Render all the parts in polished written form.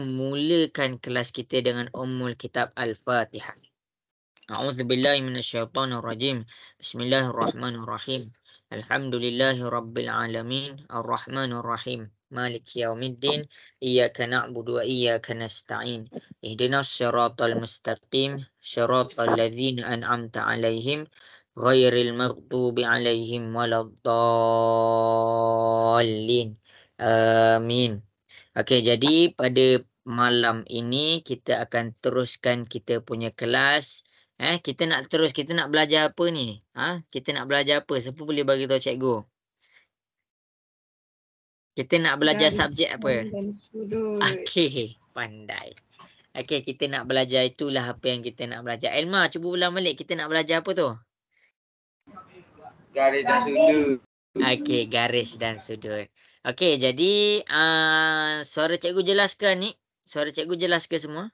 mulakan kelas kita dengan Ummul Kitab Al-Fatihah. A'udzubillahi minasyaitonirrajim. Bismillahirrahmanirrahim. Alhamdulillahi rabbil alamin. Arrahmanirrahim. Maliki yaumiddin. Iyyaka na'budu wa iyyaka nasta'in. Ihdinas siratal mustaqim. Siratal ladzina an'amta 'alaihim ghairil maghdubi 'alaihim waladdallin. Amin. Okey, jadi pada malam ini kita akan teruskan kita punya kelas. Kita nak belajar apa ni? Kita nak belajar apa? Siapa boleh bagi tahu cikgu? Kita nak belajar subjek apa? Dan sudut. Okey, pandai. Okey, kita nak belajar itulah apa yang kita nak belajar. Elma, cuba ulang balik. Kita nak belajar apa tu? Garis dan sudut. Okey, garis dan sudut. Okey, jadi suara cikgu jelas ke ni? Suara cikgu jelas ke semua?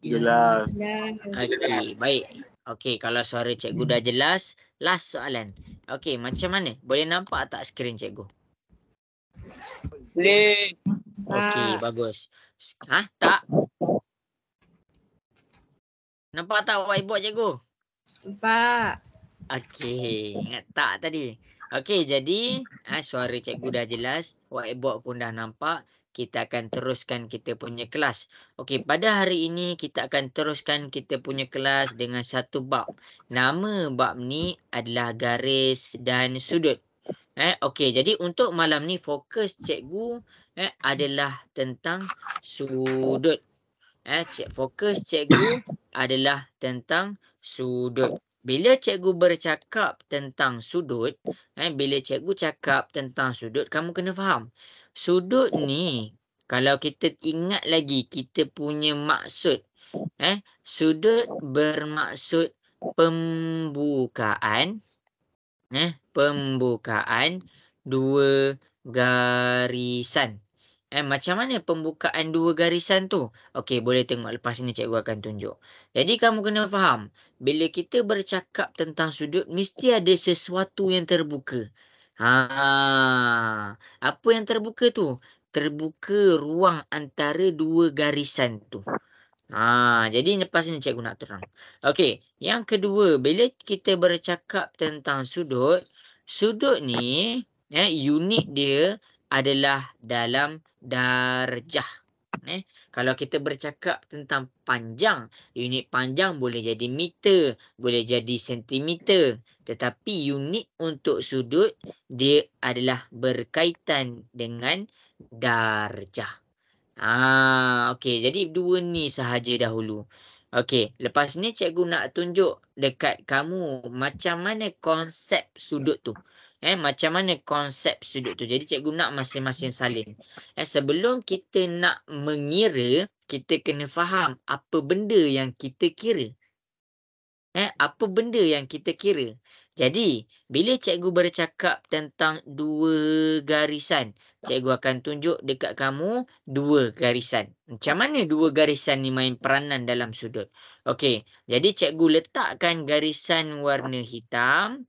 Jelas. Okey, baik. Okey, kalau suara cikgu dah jelas, last soalan. Okey, macam mana? Boleh nampak tak skrin cikgu? Boleh. Okey, bagus. Tak? Nampak tak whiteboard cikgu? Nampak. Okey, ingat tak tadi? Okey, jadi suara cikgu dah jelas, whiteboard pun dah nampak. Kita akan teruskan kita punya kelas. Okey, pada hari ini kita akan teruskan kita punya kelas dengan satu bab. Nama bab ni adalah garis dan sudut. Okey, jadi untuk malam ni fokus cikgu adalah tentang sudut. Fokus cikgu adalah tentang sudut. Bila cikgu bercakap tentang sudut, bila cikgu cakap tentang sudut, kamu kena faham. Sudut ni, kalau kita ingat lagi kita punya maksud, sudut bermaksud pembukaan, pembukaan dua garisan. Macam mana pembukaan dua garisan tu? Okey, boleh tengok lepas ni cikgu akan tunjuk. Jadi kamu kena faham, bila kita bercakap tentang sudut, mesti ada sesuatu yang terbuka. Apa yang terbuka tu? Terbuka ruang antara dua garisan tu. Jadi lepas ni cikgu nak terang. Okey, yang kedua, bila kita bercakap tentang sudut, sudut ni unit dia adalah dalam darjah. Kalau kita bercakap tentang panjang, unit panjang boleh jadi meter, boleh jadi sentimeter. Tetapi unit untuk sudut dia adalah berkaitan dengan darjah. Okey, jadi dua ni sahaja dahulu. Okey, lepas ni cikgu nak tunjuk dekat kamu macam mana konsep sudut tu. Macam mana konsep sudut tu. Jadi cikgu nak masing-masing salin. Sebelum kita nak mengira, kita kena faham apa benda yang kita kira. Apa benda yang kita kira. Jadi, bila cikgu bercakap tentang dua garisan, cikgu akan tunjuk dekat kamu dua garisan. Macam mana dua garisan ni main peranan dalam sudut? Okey, jadi cikgu letakkan garisan warna hitam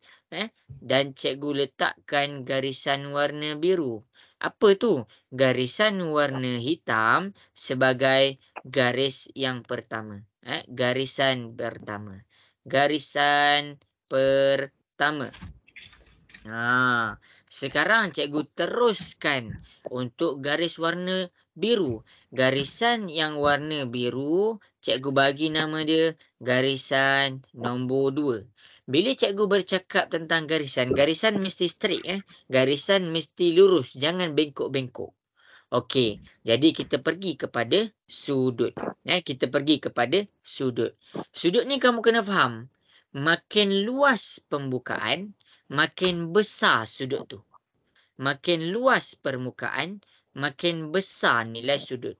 dan cikgu letakkan garisan warna biru. Apa tu? Garisan warna hitam sebagai garis yang pertama. Garisan pertama. Garisan pertama. Sekarang cikgu teruskan untuk garis warna biru. Garisan yang warna biru, cikgu bagi nama dia garisan nombor 2. Bila cikgu bercakap tentang garisan, garisan mesti straight. Garisan mesti lurus, jangan bengkok-bengkok. Okey, jadi kita pergi kepada sudut. Kita pergi kepada sudut. Sudut ni kamu kena faham. Makin luas pembukaan, makin besar sudut tu. Makin luas permukaan, makin besar nilai sudut.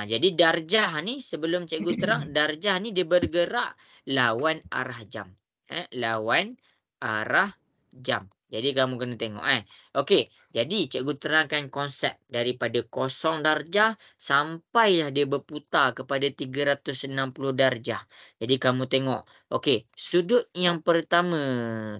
Jadi darjah ni, sebelum cikgu terang, darjah ni dia bergerak lawan arah jam. Lawan arah jam. Jadi kamu kena tengok Okey, jadi cikgu terangkan konsep daripada kosong darjah sampailah dia berputar kepada 360 darjah. Jadi kamu tengok, okey, sudut yang pertama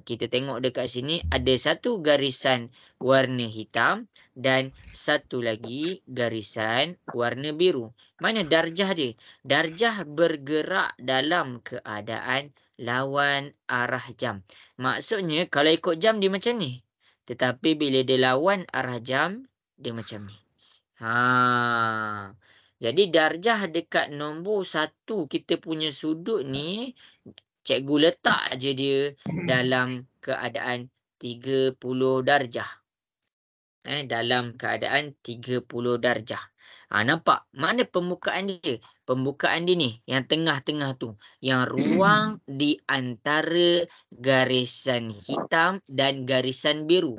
kita tengok dekat sini ada satu garisan warna hitam dan satu lagi garisan warna biru. Mana darjah dia? Darjah bergerak dalam keadaan lawan arah jam. Maksudnya kalau ikut jam dia macam ni. Tetapi bila dia lawan arah jam, dia macam ni. Jadi darjah dekat nombor 1 kita punya sudut ni, cikgu letak je dia dalam keadaan 30 darjah. Dalam keadaan 30 darjah. Nampak? Mana pembukaan dia? Pembukaan dia ni, yang tengah-tengah tu. Yang ruang di antara garisan hitam dan garisan biru.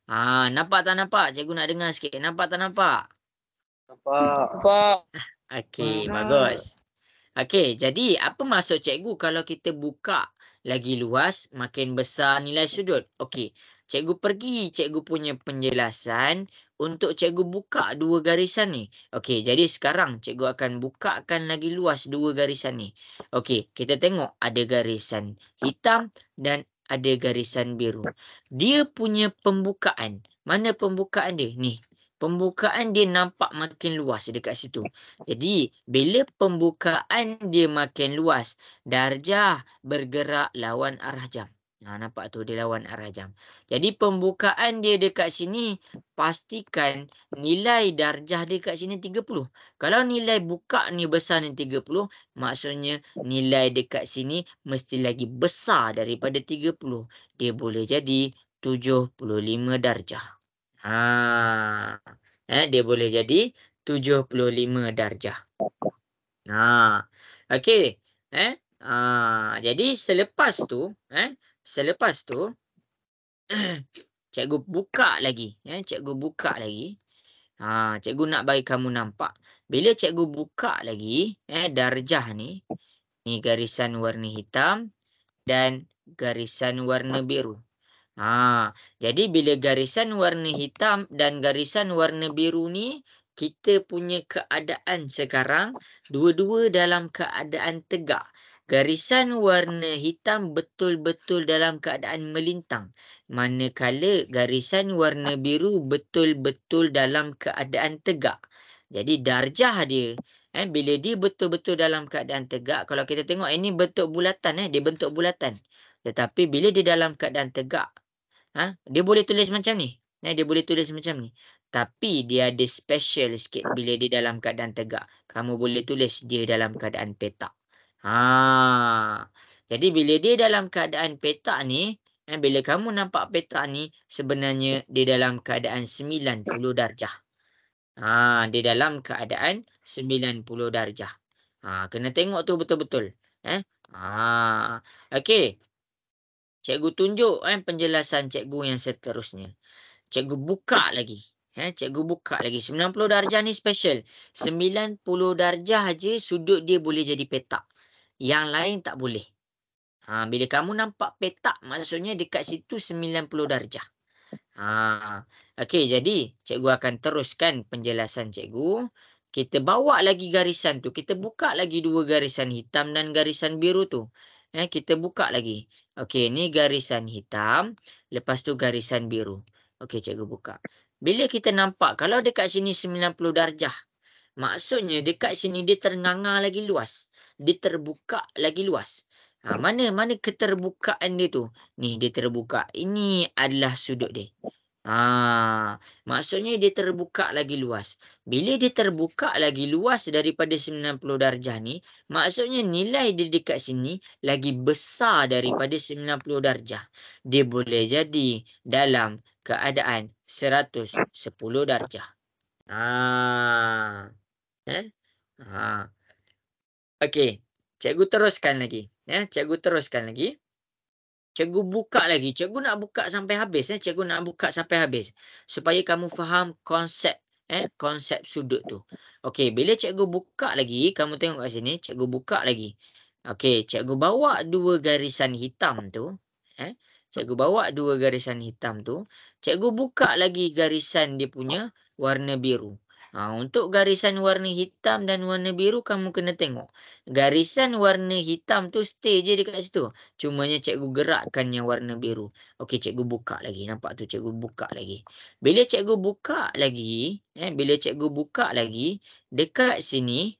Nampak tak nampak? Cikgu nak dengar sikit. Nampak tak nampak? Nampak. Okey, Nampak. bagus. Okey, jadi apa maksud cikgu kalau kita buka lagi luas, makin besar nilai sudut? Okey, cikgu pergi cikgu punya penjelasan untuk cikgu buka dua garisan ni. Okey, jadi sekarang cikgu akan bukakan lagi luas dua garisan ni. Okey, kita tengok ada garisan hitam dan ada garisan biru. Dia punya pembukaan. Mana pembukaan dia? Ni. Pembukaan dia nampak makin luas dekat situ. Jadi, bila pembukaan dia makin luas, darjah bergerak lawan arah jam. Nampak tu dia lawan arah jam. Jadi, pembukaan dia dekat sini, pastikan nilai darjah dia dekat sini 30. Kalau nilai buka ni besar ni 30, maksudnya nilai dekat sini mesti lagi besar daripada 30. Dia boleh jadi 75 darjah. Dia boleh jadi 75 darjah. Okey. Jadi selepas tu cikgu buka lagi, cikgu buka lagi. Cikgu nak bagi kamu nampak. Bila cikgu buka lagi, darjah ni garisan warna hitam dan garisan warna biru. Jadi bila garisan warna hitam dan garisan warna biru ni, kita punya keadaan sekarang, dua-dua dalam keadaan tegak. Garisan warna hitam betul-betul dalam keadaan melintang. Manakala garisan warna biru betul-betul dalam keadaan tegak. Jadi darjah dia, bila dia betul-betul dalam keadaan tegak, kalau kita tengok ini bentuk bulatan, dia bentuk bulatan. Tetapi bila dia dalam keadaan tegak, dia boleh tulis macam ni. Dia boleh tulis macam ni. Tapi dia ada special sikit bila dia dalam keadaan tegak. Kamu boleh tulis dia dalam keadaan petak. Jadi bila dia dalam keadaan petak ni, bila kamu nampak petak ni, sebenarnya dia dalam keadaan 90 darjah. Dia dalam keadaan 90 darjah. Kena tengok tu betul-betul. Okey. Cikgu tunjuk penjelasan cikgu yang seterusnya. Cikgu buka lagi. Cikgu buka lagi. 90 darjah ni special. 90 darjah je sudut dia boleh jadi petak. Yang lain tak boleh. Bila kamu nampak petak, maksudnya dekat situ 90 darjah. Okey, jadi cikgu akan teruskan penjelasan cikgu. Kita bawa lagi garisan tu. Kita buka lagi dua garisan hitam dan garisan biru tu. Kita buka lagi. Okey, ni garisan hitam. Lepas tu garisan biru. Okey, cikgu buka. Bila kita nampak, kalau dekat sini 90 darjah. Maksudnya dekat sini dia ternganga lagi luas. Dia terbuka lagi luas. Mana keterbukaan dia tu? Ni dia terbuka. Ini adalah sudut dia. Maksudnya dia terbuka lagi luas. Bila dia terbuka lagi luas daripada 90 darjah ni, maksudnya nilai dia dekat sini lagi besar daripada 90 darjah. Dia boleh jadi dalam keadaan 110 darjah. Okey, cikgu teruskan lagi. Cikgu teruskan lagi. Cikgu buka lagi. Cikgu nak buka sampai habis. Cikgu nak buka sampai habis. Supaya kamu faham konsep. Konsep sudut tu. Okey, bila cikgu buka lagi. Kamu tengok kat sini. Cikgu buka lagi. Okey, cikgu bawa dua garisan hitam tu. Cikgu bawa 2 garisan hitam tu. Cikgu buka lagi garisan dia punya warna biru. Untuk garisan warna hitam dan warna biru kamu kena tengok. Garisan warna hitam tu stay je dekat situ. Cumanya cikgu gerakkan yang warna biru. Okey, cikgu buka lagi. Nampak tu cikgu buka lagi. Bila cikgu buka lagi, dekat sini,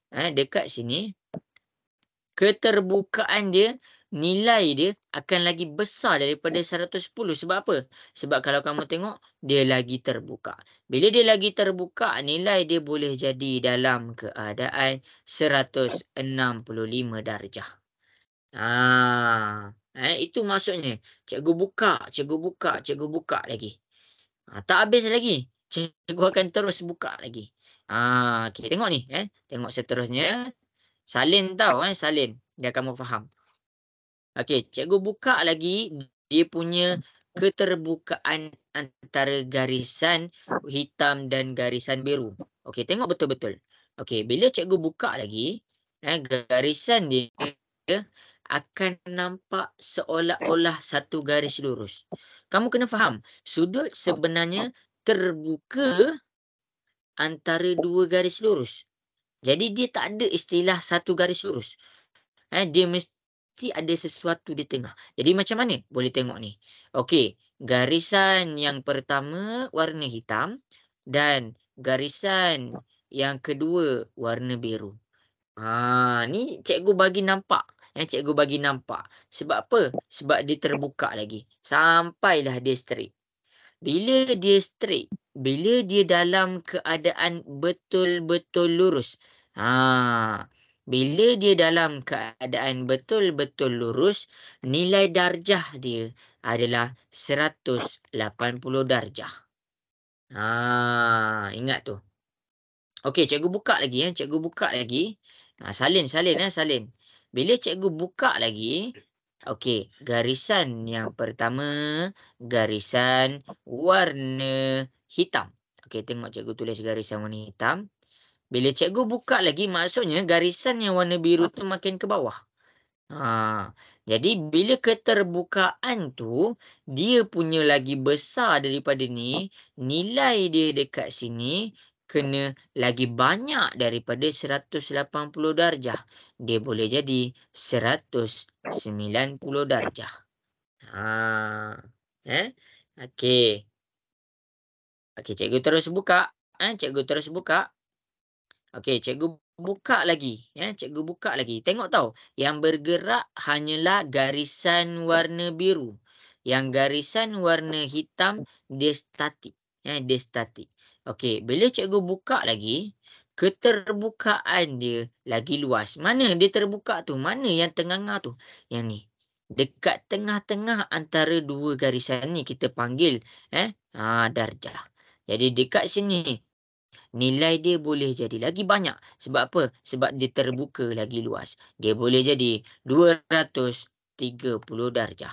keterbukaan dia, nilai dia akan lagi besar daripada 110. Sebab apa? Sebab kalau kamu tengok, dia lagi terbuka. Bila dia lagi terbuka, nilai dia boleh jadi dalam keadaan 165 darjah. Itu maksudnya. Cikgu buka lagi. Tak habis lagi. Cikgu akan terus buka lagi. Okay, tengok ni. Tengok seterusnya. Salin tahu, salin. Dia kamu faham. Okey, cikgu buka lagi dia punya keterbukaan antara garisan hitam dan garisan biru. Okey, tengok betul-betul. Okey, bila cikgu buka lagi, garisan dia akan nampak seolah-olah satu garis lurus. Kamu kena faham, sudut sebenarnya terbuka antara 2 garis lurus. Jadi dia tak ada istilah satu garis lurus. Dia mesti ada sesuatu di tengah. Jadi macam mana? Boleh tengok ni. Okey, garisan yang pertama warna hitam dan garisan yang kedua warna biru. Ni cikgu bagi nampak. Cikgu bagi nampak. Sebab apa? Sebab dia terbuka lagi. Sampailah dia straight. Bila dia dalam keadaan betul-betul lurus. Bila dia dalam keadaan betul-betul lurus, nilai darjah dia adalah 180 darjah. Ingat tu. Okey, cikgu buka lagi. Salin. Bila cikgu buka lagi, okey, garisan yang pertama, garisan warna hitam. Okey, tengok cikgu tulis garisan warna hitam. Bila cikgu buka lagi, maksudnya garisan yang warna biru tu makin ke bawah. Jadi bila keterbukaan tu, dia punya lagi besar daripada ni, nilai dia dekat sini kena lagi banyak daripada 180 darjah. Dia boleh jadi 190 darjah. Okey. Okey, cikgu terus buka. Okey, cikgu buka lagi. Tengok tahu, yang bergerak hanyalah garisan warna biru. Yang garisan warna hitam dia statik. Okey, bila cikgu buka lagi, keterbukaan dia lagi luas. Mana dia terbuka tu? Mana yang tengah-tengah tu? Yang ni. Dekat tengah-tengah antara 2 garisan ni kita panggil darjah. Jadi dekat sini nilai dia boleh jadi lagi banyak. Sebab apa? Sebab dia terbuka lagi luas. Dia boleh jadi 230 darjah.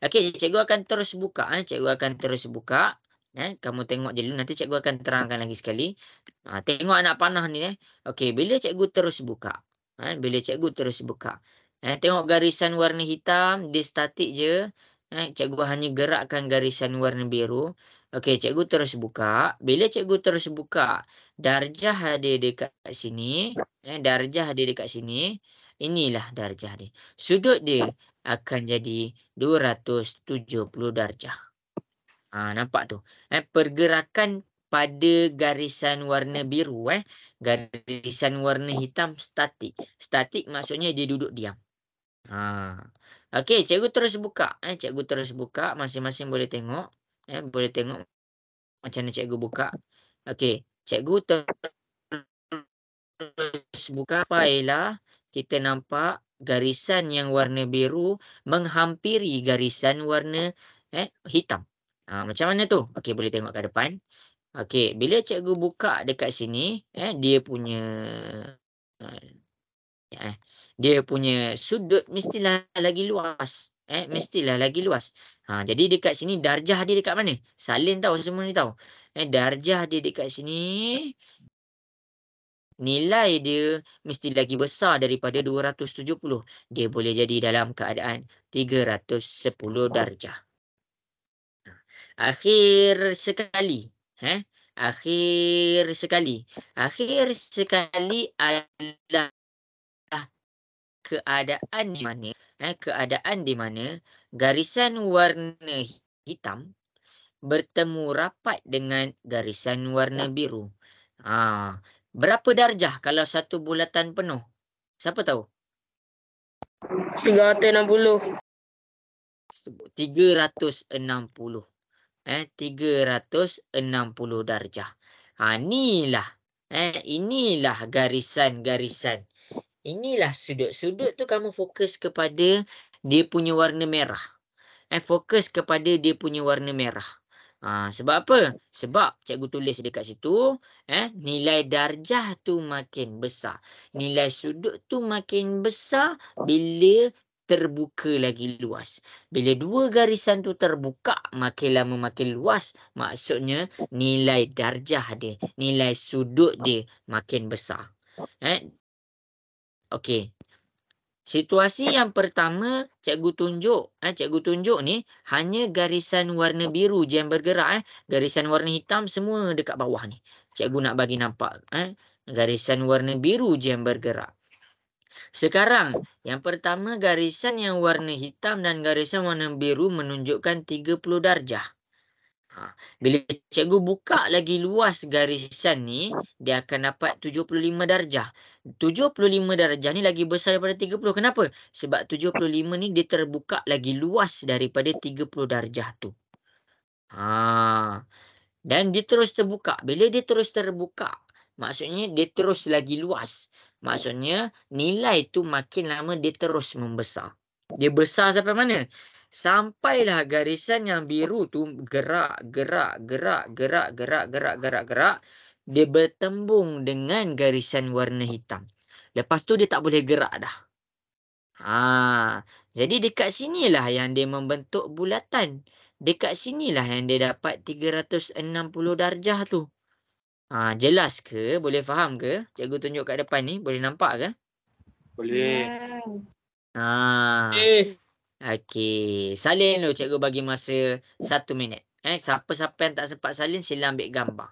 Okey, cikgu akan terus buka. Kamu tengok je dulu, nanti cikgu akan terangkan lagi sekali. Tengok anak panah ni. Okey, bila cikgu terus buka. Tengok garisan warna hitam, dia statik je. Cikgu hanya gerakkan garisan warna biru. Okey, cikgu terus buka. Bila cikgu terus buka, darjah dia dekat sini. Inilah darjah dia. Sudut dia akan jadi 270 darjah. Nampak tu. Pergerakan pada garisan warna biru. Garisan warna hitam statik. Statik maksudnya dia duduk diam. Okey, cikgu terus buka. Masing-masing boleh tengok. Boleh tengok macam mana cikgu buka. Okey, cikgu terus buka. Sampailah kita nampak garisan yang warna biru menghampiri garisan warna hitam. Macam mana tu? Okey, boleh tengok ke depan. Okey, bila cikgu buka dekat sini, dia punya sudut mestilah lagi luas. Jadi dekat sini darjah dia dekat mana? Salin tahu, semua ni tahu. Darjah dia dekat sini. nilai dia mesti lagi besar daripada 270. Dia boleh jadi dalam keadaan 310 darjah. Akhir sekali. Akhir sekali. Akhir sekali adalah keadaan di mana keadaan di mana garisan warna hitam bertemu rapat dengan garisan warna biru. Berapa darjah kalau satu bulatan penuh? Siapa tahu? 360. 360. 360 darjah. Inilah garisan-garisan. Inilah sudut-sudut tu kamu fokus kepada dia punya warna merah. Fokus kepada dia punya warna merah. Sebab apa? Sebab cikgu tulis dekat situ, nilai darjah tu makin besar. Nilai sudut tu makin besar bila terbuka lagi luas. Bila dua garisan tu terbuka, makin lama makin luas. Maksudnya nilai darjah dia, nilai sudut dia makin besar. Okey. Situasi yang pertama cikgu tunjuk ni hanya garisan warna biru je yang bergerak. Garisan warna hitam semua dekat bawah ni. Cikgu nak bagi nampak garisan warna biru je yang bergerak. Sekarang yang pertama garisan yang warna hitam dan garisan warna biru menunjukkan 30 darjah. Bila cikgu buka lagi luas garisan ni, dia akan dapat 75 darjah. 75 darjah ni lagi besar daripada 30. Kenapa? Sebab 75 ni dia terbuka lagi luas daripada 30 darjah tu. Dan dia terus terbuka. Bila dia terus terbuka, maksudnya dia terus lagi luas. Maksudnya nilai tu makin lama dia terus membesar. Dia besar sampai mana? Sampailah garisan yang biru tu gerak. Dia bertembung dengan garisan warna hitam. Lepas tu dia tak boleh gerak dah. Jadi dekat sinilah yang dia membentuk bulatan. Dekat sinilah yang dia dapat 360 darjah tu. Jelas ke? Boleh faham ke? Cikgu tunjuk kat depan ni. Boleh nampak ke? Boleh. Yes. Okey. Salin dulu. Cikgu bagi masa 1 minit. Siapa-siapa yang tak sempat salin, sila ambil gambar.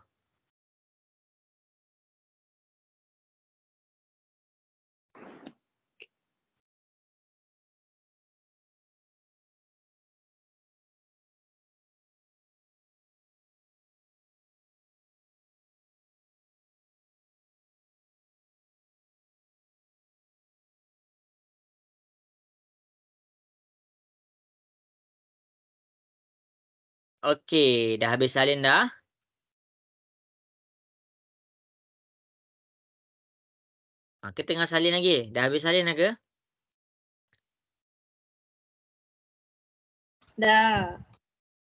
Okey. Dah habis salin dah? Ke tengah salin lagi? Dah habis salin dah ke? Dah.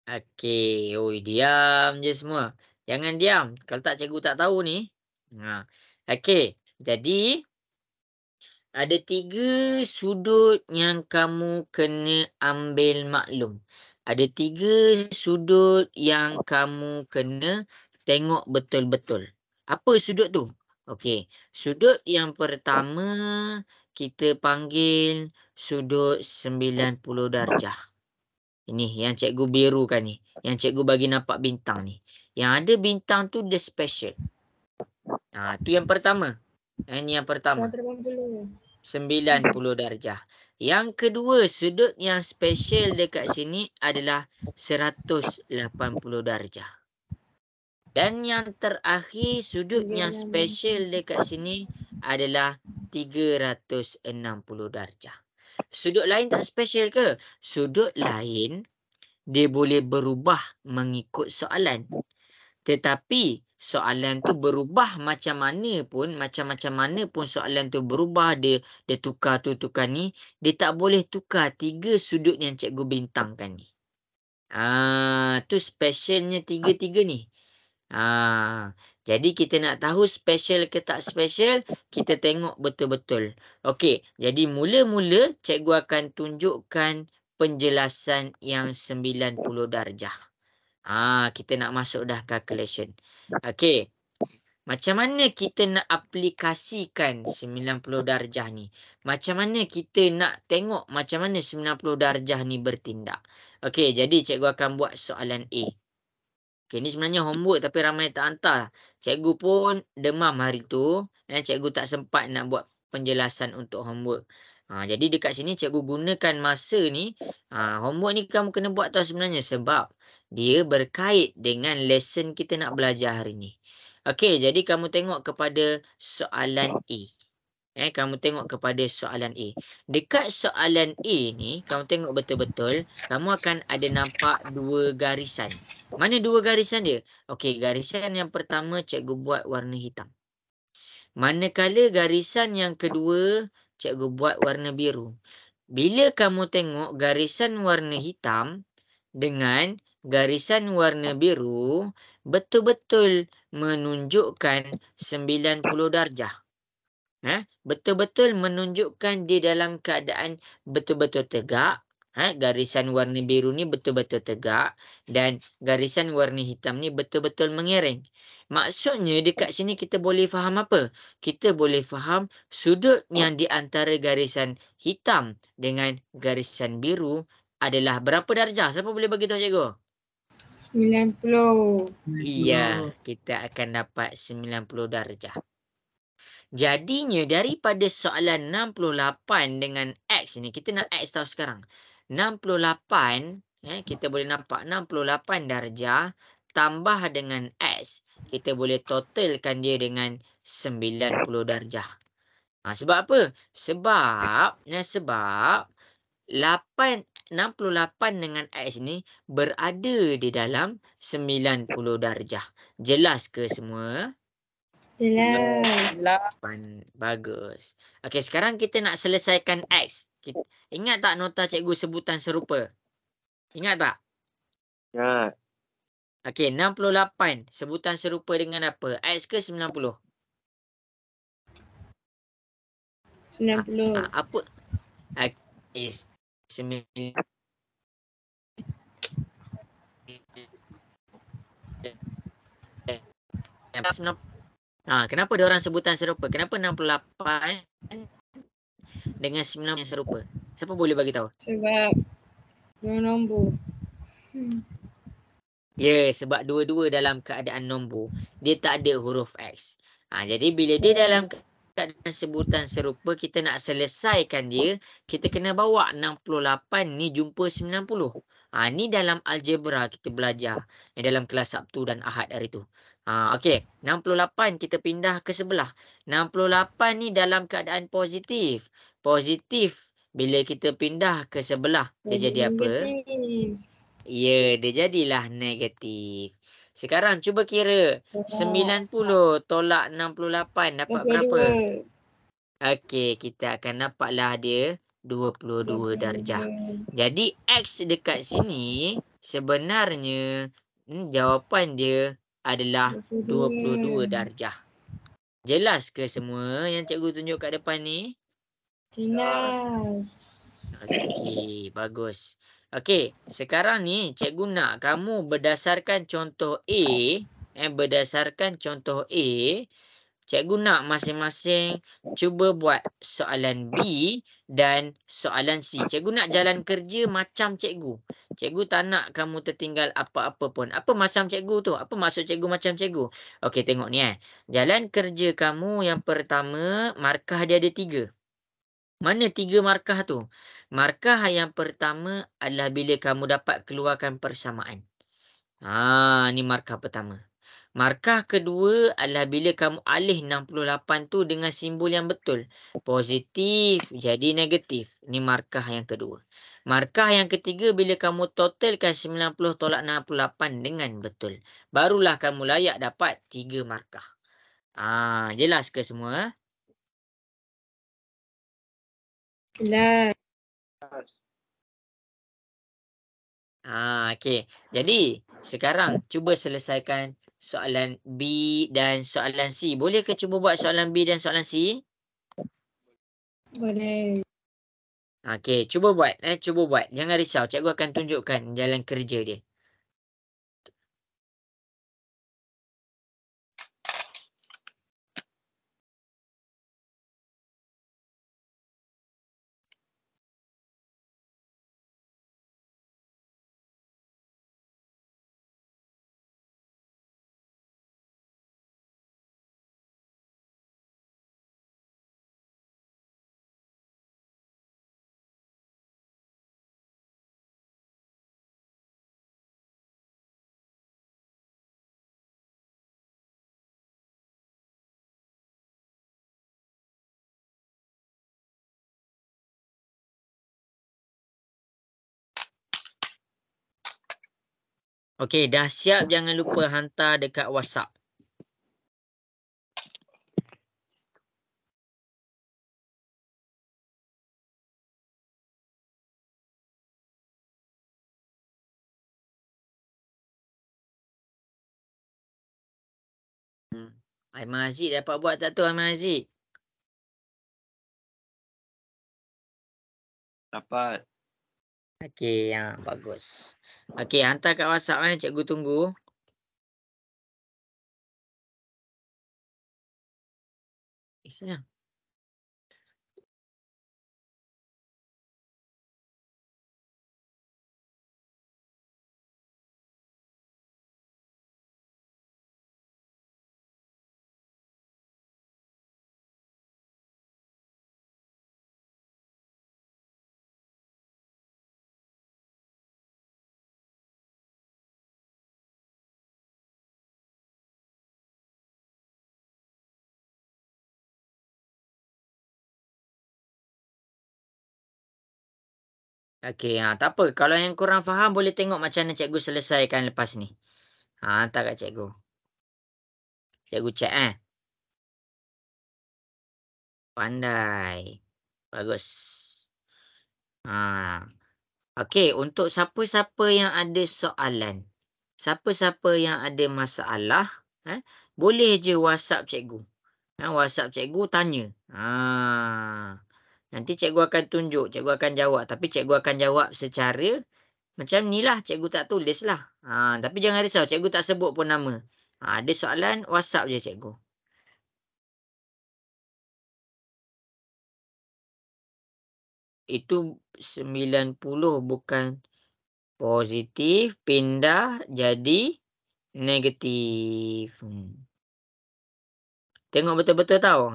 Okey. Diam je semua. Jangan diam. Kalau tak, cikgu tak tahu ni. Okey. Jadi, ada 3 sudut yang kamu kena ambil maklum. Ada 3 sudut yang kamu kena tengok betul-betul. Apa sudut tu? Okey. Sudut yang pertama kita panggil sudut 90 darjah. Ini yang cikgu birukan ni. Yang cikgu bagi nampak bintang ni. Yang ada bintang tu dia special. Tu yang pertama. Ini yang pertama. 90 darjah. Yang kedua, sudut yang special dekat sini adalah 180 darjah. Dan yang terakhir, sudut yang special dekat sini adalah 360 darjah. Sudut lain tak special ke? Sudut lain dia boleh berubah mengikut soalan. Tetapi soalan tu berubah macam mana pun soalan tu berubah, dia tukar tu tukar ni, dia tak boleh tukar 3 sudut yang cikgu bintangkan ni. Tu specialnya 3 ni. Jadi kita nak tahu special ke tak special, kita tengok betul-betul. Okey, jadi mula-mula cikgu akan tunjukkan penjelasan yang 90 darjah. Kita nak masuk dah calculation. Okey. Macam mana kita nak aplikasikan 90 darjah ni? Macam mana kita nak tengok macam mana 90 darjah ni bertindak? Okey, jadi cikgu akan buat soalan A. Okey, ni sebenarnya homework tapi ramai tak hantar. Cikgu pun demam hari tu. Cikgu tak sempat nak buat penjelasan untuk homework. Jadi dekat sini cikgu gunakan masa ni. Homework ni kamu kena buat tau sebenarnya sebab dia berkait dengan lesson kita nak belajar hari ni. Okey, jadi kamu tengok kepada soalan A. Kamu tengok kepada soalan A. Dekat soalan A ni, kamu tengok betul-betul, kamu akan ada nampak dua garisan. Mana dua garisan dia? Okey, garisan yang pertama cikgu buat warna hitam. Manakala garisan yang kedua, cikgu buat warna biru. Bila kamu tengok garisan warna hitam dengan garisan warna biru, betul-betul menunjukkan 90 darjah. Betul-betul menunjukkan dia dalam keadaan betul-betul tegak. Garisan warna biru ni betul-betul tegak dan garisan warna hitam ni betul-betul mengereng. Maksudnya dekat sini kita boleh faham apa? Kita boleh faham sudut yang di antara garisan hitam dengan garisan biru adalah berapa darjah? Siapa boleh bagi tahu cikgu? 90. Iya, kita akan dapat 90 darjah. Jadinya daripada soalan 68 dengan X ni, kita nak X tahu sekarang. 68, kita boleh nampak 68 darjah tambah dengan X. Kita boleh totalkan dia dengan 90 darjah. Sebab apa? Sebab 68 dengan X ni berada di dalam 90 darjah. Jelas ke semua? Jelas. Bagus. Okey, sekarang kita nak selesaikan X. Ingat tak nota cikgu sebutan serupa? Ingat tak? Ingat. Okey, 68. Sebutan serupa dengan apa? X ke 90? 90. Apa? Okey, 90. Kenapa dia orang sebutan serupa? Kenapa 68 dengan 9 yang serupa? Siapa boleh bagi tahu? Sebab dua nombor. Ya, sebab dua-dua dalam keadaan nombor. Dia tak ada huruf X. Jadi bila dia dalam keadaan sebutan serupa, kita nak selesaikan dia, kita kena bawa 68 ni jumpa 90. Ni dalam algebra kita belajar. Dalam kelas Sabtu dan Ahad hari tu. Okey, 68 kita pindah ke sebelah. 68 ni dalam keadaan positif. Positif bila kita pindah ke sebelah, dia jadi apa? Negatif. Ya, dia jadilah negatif. Sekarang cuba kira 90 tolak 68 dapat berapa? 22. Okey, kita akan dapatlah dia 22 darjah. Jadi X dekat sini sebenarnya jawapan dia adalah 22 darjah. Jelas ke semua yang cikgu tunjuk kat depan ni? Jelas. Okey, bagus. Okey, sekarang ni cikgu nak kamu berdasarkan contoh A, berdasarkan contoh A, cikgu nak masing-masing cuba buat soalan B dan soalan C. Cikgu nak jalan kerja macam cikgu. Cikgu tak nak kamu tertinggal apa-apa pun. Apa macam cikgu tu? Apa maksud cikgu macam cikgu? Okey, tengok ni Jalan kerja kamu yang pertama, markah dia ada 3. Mana 3 markah tu? Markah yang pertama adalah bila kamu dapat keluarkan persamaan. Ni markah pertama. Markah kedua adalah bila kamu alih 68 tu dengan simbol yang betul. Positif jadi negatif. Ni markah yang kedua. Markah yang ketiga bila kamu totalkan 90 tolak 68 dengan betul. Barulah kamu layak dapat 3 markah. Jelas ke semua? Jelas. Okey. Jadi, sekarang cuba selesaikan soalan B dan soalan C. Boleh ke cuba buat soalan B dan soalan C? Boleh. Okey, cuba buat. Cuba buat. Jangan risau. Cikgu akan tunjukkan jalan kerja dia. Okey, dah siap jangan lupa hantar dekat WhatsApp. Aiman Aziz dapat buat tak tu Aiman Aziz? Dapat. Okey, ya, bagus. Okey, hantar kat WhatsApp cikgu tunggu. Sayang. Okey, tak apa. Kalau yang kurang faham boleh tengok macam mana cikgu selesaikan lepas ni. Hantar kat cikgu. Cikgu cek Pandai. Bagus. Okey, untuk siapa-siapa yang ada soalan, siapa-siapa yang ada masalah, boleh je WhatsApp cikgu. WhatsApp cikgu tanya. Nanti cikgu akan tunjuk, cikgu akan jawab. Tapi cikgu akan jawab secara macam ni lah, cikgu tak tulis lah. Tapi jangan risau, cikgu tak sebut pun nama. Ada soalan, WhatsApp je cikgu. Itu 90 bukan positif, pindah jadi negatif. Tengok betul-betul tau.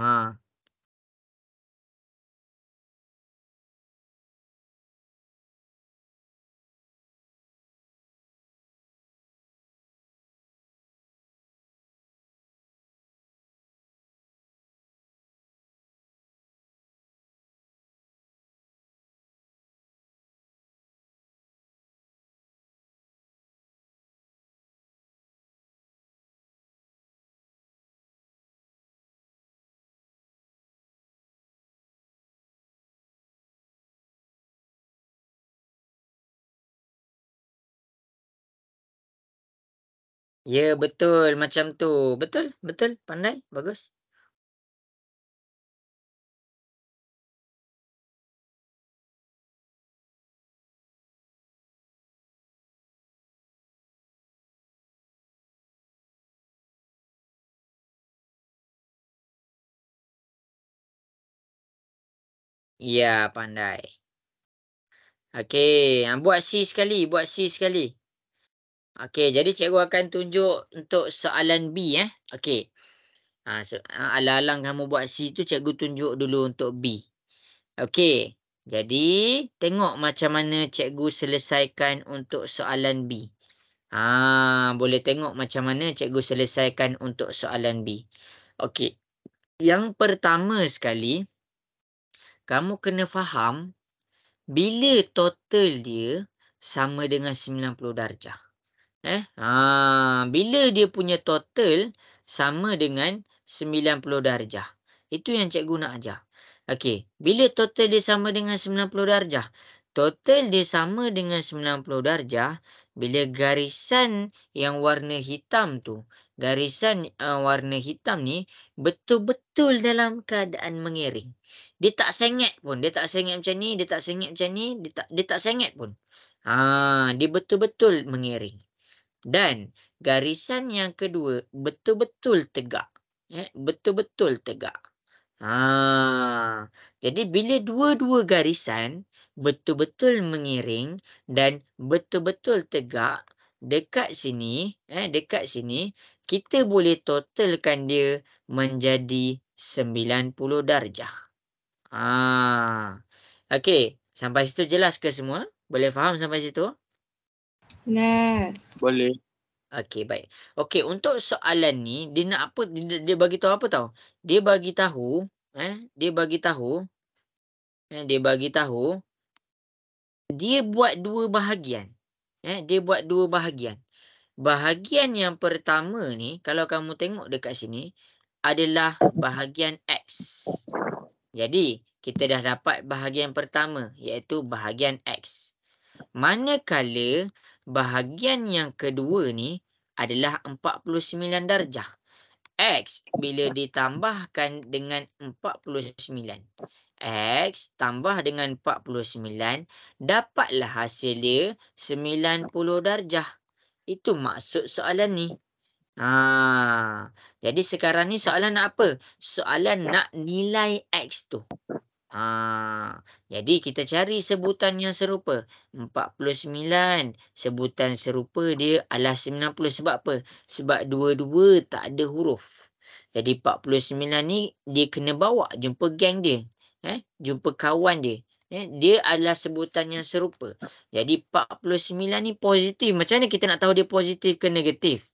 Ya, betul. Macam tu. Betul? Betul? Pandai? Bagus. Ya, pandai. Okey, buat C sekali. Buat C sekali. Okey, jadi cikgu akan tunjuk untuk soalan B. Okey. Alang-alang kamu buat C tu, cikgu tunjuk dulu untuk B. Okey. Jadi, tengok macam mana cikgu selesaikan untuk soalan B. Boleh tengok macam mana cikgu selesaikan untuk soalan B. Okey. Yang pertama sekali, kamu kena faham bila total dia sama dengan 90 darjah. Bila dia punya total sama dengan 90 darjah. Itu yang cikgu nak ajar. Okey, bila total dia sama dengan 90 darjah. Total dia sama dengan 90 darjah bila garisan yang warna hitam tu, garisan warna hitam ni betul-betul dalam keadaan mengiring. Dia tak sengit pun, dia tak sengit macam ni, dia tak sengit macam ni, dia tak sengit pun. Dia betul-betul mengiring. Dan garisan yang kedua betul-betul tegak. Betul-betul tegak. Jadi bila dua-dua garisan betul-betul mengiring dan betul-betul tegak, dekat sini, kita boleh totalkan dia menjadi 90 darjah. Okey, sampai situ jelas ke semua? Boleh faham sampai situ? Yes. Boleh. Okey, baik. Okey, untuk soalan ni dia nak apa, dia bagi tahu apa tahu? Dia bagi tahu, dia bagi tahu, dia bagi tahu dia buat dua bahagian. Dia buat dua bahagian. bahagian yang pertama ni, kalau kamu tengok dekat sini, adalah bahagian X. Jadi, kita dah dapat bahagian pertama, iaitu bahagian X. Manakala bahagian yang kedua ni adalah 49 darjah. X bila ditambahkan dengan 49. X tambah dengan 49, dapatlah hasil dia 90 darjah. Itu maksud soalan ni. Jadi sekarang ni soalan nak apa? Soalan nak nilai X tu. Jadi kita cari sebutan yang serupa. 49. Sebutan serupa dia adalah 90. Sebab apa? Sebab dua-dua tak ada huruf. Jadi 49 ni dia kena bawa jumpa geng dia. Jumpa kawan dia. Dia adalah sebutan yang serupa. Jadi 49 ni positif. Macam mana kita nak tahu dia positif ke negatif?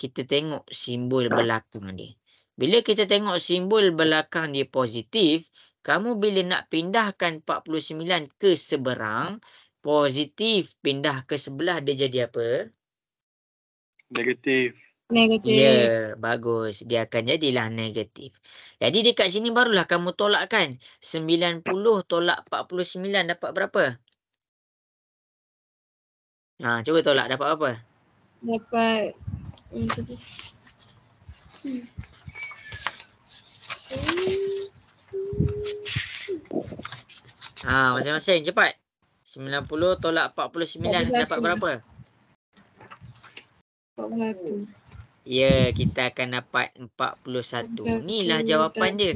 Kita tengok simbol belakang dia. Bila kita tengok simbol belakang dia positif, kamu bila nak pindahkan 49 ke seberang, positif pindah ke sebelah, dia jadi apa? Negatif. Negatif. Ya, bagus. Dia akan jadilah negatif. Jadi dekat sini barulah kamu tolakkan. 90 tolak 49 dapat berapa? Cuba tolak dapat apa? Dapat Masing-masing cepat. 90 tolak 49 dapat berapa? 41. Ya, kita akan dapat 41. Inilah jawapan dia.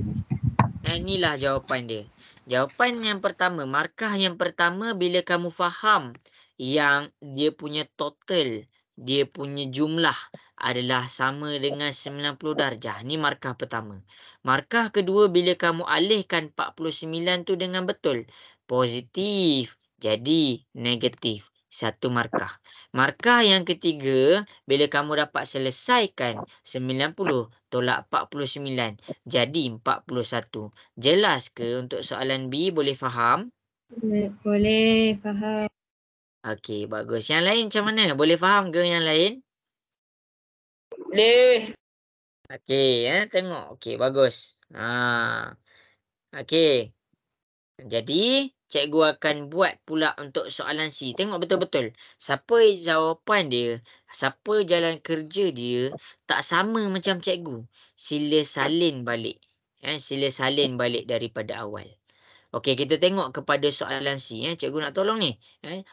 Inilah jawapan dia. Jawapan yang pertama, markah yang pertama bila kamu faham yang dia punya total, dia punya jumlah adalah sama dengan 90 darjah. Ni markah pertama. Markah kedua bila kamu alihkan 49 tu dengan betul, positif jadi negatif. Satu markah. Markah yang ketiga, bila kamu dapat selesaikan 90 tolak 49 jadi 41. Jelas ke untuk soalan B? Boleh faham? Boleh faham. Okey, bagus. Yang lain macam mana? Boleh faham ke yang lain? Boleh. Okey, tengok. Okey, bagus. Okey. Jadi, cikgu akan buat pula untuk soalan C. Tengok betul-betul. Siapa jawapan dia, siapa jalan kerja dia tak sama macam cikgu, sila salin balik. Sila salin balik daripada awal. Okey, kita tengok kepada soalan C. Cikgu nak tolong ni.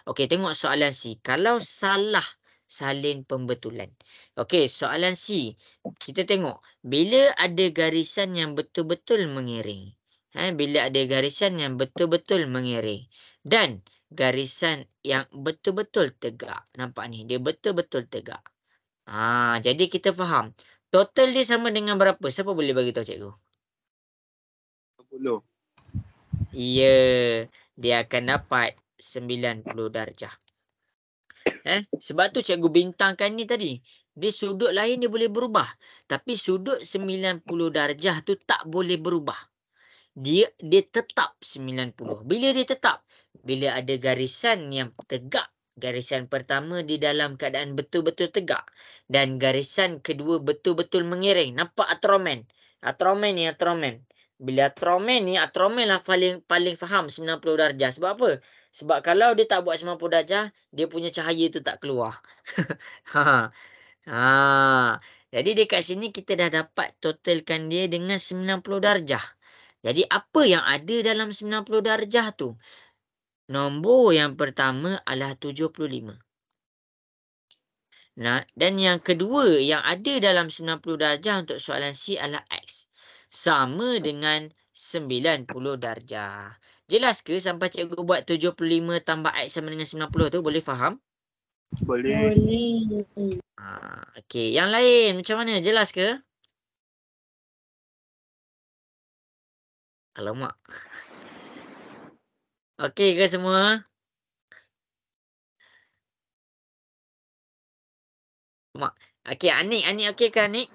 Okey, tengok soalan C. Kalau salah salin pembetulan. Okey, soalan C. Kita tengok. Bila ada garisan yang betul-betul mengiring. Bila ada garisan yang betul-betul mengiring. Dan garisan yang betul-betul tegak. Nampak ni? Dia betul-betul tegak. Jadi kita faham. Total dia sama dengan berapa? Siapa boleh bagi tahu cikgu? 10. Ya, dia akan dapat 90 darjah. Sebab tu cikgu bintangkan ni tadi. Dia sudut lain dia boleh berubah. Tapi sudut 90 darjah tu tak boleh berubah. Dia tetap 90. Bila dia tetap? Bila ada garisan yang tegak. Garisan pertama di dalam keadaan betul-betul tegak. Dan garisan kedua betul-betul mengiring. Nampak Ultraman? Ultraman ni Ultraman. Bila Ultraman ni, Ultraman lah paling faham 90 darjah. Sebab apa? Sebab kalau dia tak buat 90 darjah, dia punya cahaya tu tak keluar. Jadi dekat sini kita dah dapat totalkan dia dengan 90 darjah. Jadi apa yang ada dalam 90 darjah tu? Nombor yang pertama adalah 75. Dan yang kedua yang ada dalam 90 darjah untuk soalan C adalah X. Sama dengan 90 darjah. Jelas ke sampai cikgu buat 75 tambah X sama dengan 90 tu? Boleh faham? Boleh. Boleh. Okey, yang lain macam mana? Jelas ke? Alamak. Okey ke semua? Okey, Anik okey ke Anik?